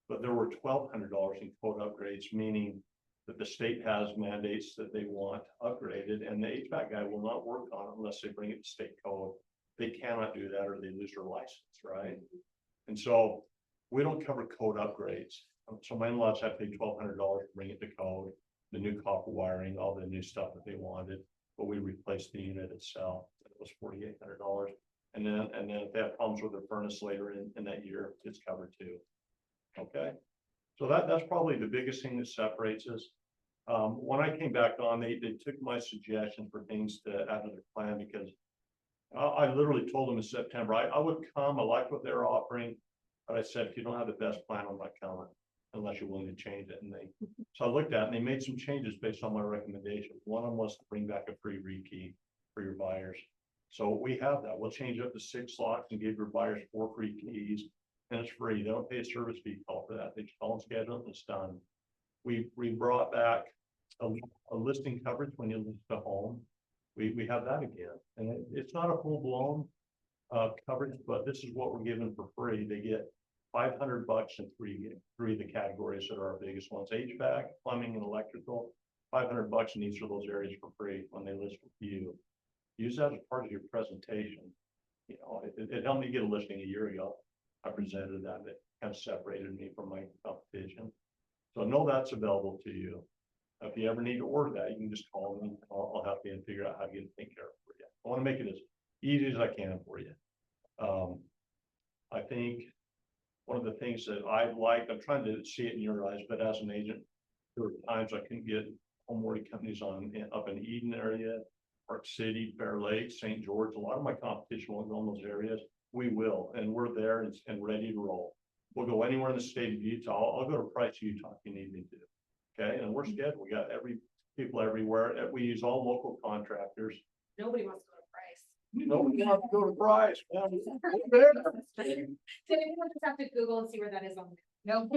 But there were $1,200 in code upgrades, meaning that the state has mandates that they want upgraded, and the HVAC guy will not work on it unless they bring it to state code. They cannot do that or they lose their license, right? And so we don't cover code upgrades. So my in-laws have to pay $1,200 to bring it to code, the new copper wiring, all the new stuff that they wanted, but we replaced the unit itself. It was $4,800. And then if they have problems with their furnace later in that year, it's covered too. Okay, so that's probably the biggest thing that separates us. When I came back on, they took my suggestion for things to add to their plan, because I literally told them in September, I would come, I liked what they were offering, but I said, if you don't have the best plan, I'm not coming unless you're willing to change it. And so I looked at it and they made some changes based on my recommendation. One of them was to bring back a free rekey for your buyers. So we have that. We'll change up to 6 slots and give your buyers 4 free keys. And it's free. They don't pay a service fee call for that. They just call and schedule it and it's done. We brought back a listing coverage when you list a home. We have that again. And it's not a full blown coverage, but this is what we're giving for free. They get $500 in three of the categories that are our biggest ones: HVAC, plumbing, and electrical. $500 in each of those areas for free when they list with you. Use that as part of your presentation. You know, it helped me get a listing a year ago. I presented that. It kind of separated me from my competition. So know that's available to you. If you ever need to order that, you can just call me. I'll help you and figure out how to get it taken care of for you. I want to make it as easy as I can for you. I think one of the things that I like, I'm trying to see it in your eyes, but as an agent, there were times I couldn't get home warranty companies up in Eden area, Park City, Bear Lake, St. George. A lot of my competition won't go in those areas. We will, and we're there and ready to roll. We'll go anywhere in the state of Utah. I'll go to Price, Utah if you need me to. Okay, and we're scheduled. We got people everywhere. We use all local contractors. Nobody wants to go to Price. Nobody wants to go to Price. Man. Did anyone just have to Google and see where that is on? No.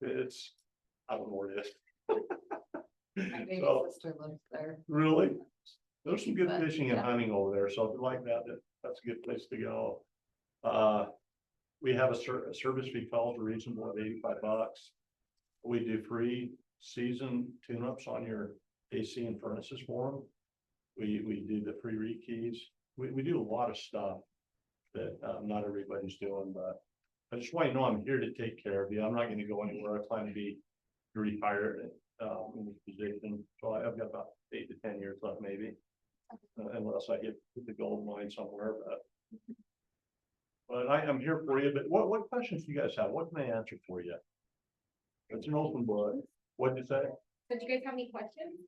It's, I don't know where it is. My baby So, sister lives there. really? There's some good But, fishing and yeah. hunting over there, so if you like that, that's a good place to go. We have a service fee calls are reasonable at $85. We do free season tune-ups on your AC and furnaces for them. We do the free rekeys. We do a lot of stuff that not everybody's doing, but I just want you to know I'm here to take care of you. I'm not going to go anywhere. I plan to be retired in this position. So I've got about 8 to 10 years left, maybe, unless I hit the gold mine somewhere. But I am here for you. But what questions do you guys have? What can I answer for you? It's an open book. What'd you say? Did you guys have any questions?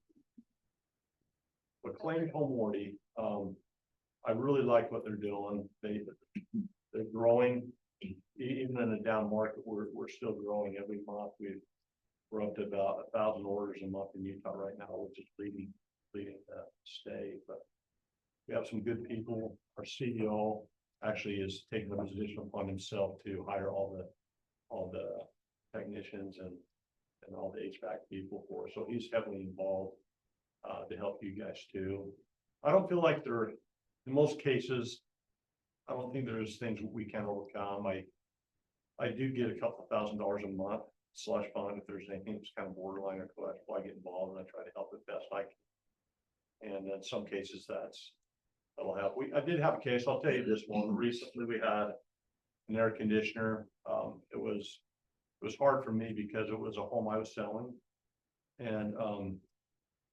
But claimed home warranty, I really like what they're doing. They're growing. Even in a down market, we're still growing every month. We're up to about 1,000 orders a month in Utah right now, which is leading the state. But we have some good people. Our CEO actually is taking the position upon himself to hire all the technicians and all the HVAC people for us. So he's heavily involved to help you guys too. I don't feel like in most cases, I don't think there's things we can't overcome. I do get a couple $1,000s a month slush fund if there's anything that's kind of borderline or collectible. I get involved and I try to help it best I can. And in some cases that'll help. I did have a case, I'll tell you this one. Recently we had an air conditioner. It was hard for me because it was a home I was selling. And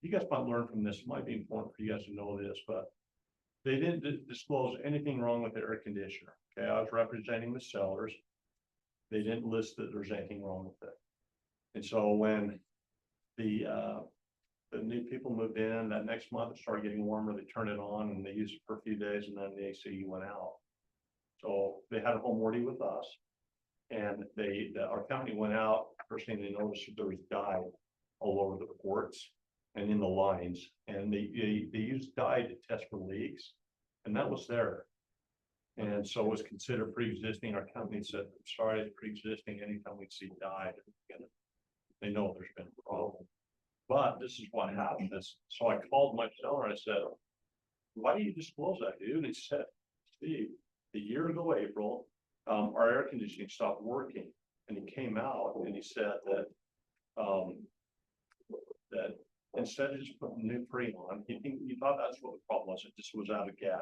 you guys might learn from this. It might be important for you guys to know this, but they didn't disclose anything wrong with the air conditioner. Okay, I was representing the sellers. They didn't list that there's anything wrong with it. And so when the new people moved in that next month, it started getting warmer. They turned it on and they used it for a few days, and then the AC went out. So they had a home warranty with us, and our company went out. First thing they noticed was there was dye all over the ports and in the lines, and they used dye to test for leaks, and that was there. And so it was considered pre-existing. Our company said, I'm sorry, it's pre-existing. Anytime we see dye, they know there's been a problem. But this is what happened. So I called my seller, I said, why do you disclose that, dude? And he said, Steve, a year ago, April, our air conditioning stopped working. And he came out and he said that, that instead of just putting new Freon, he thought that's what the problem was. It just was out of gas.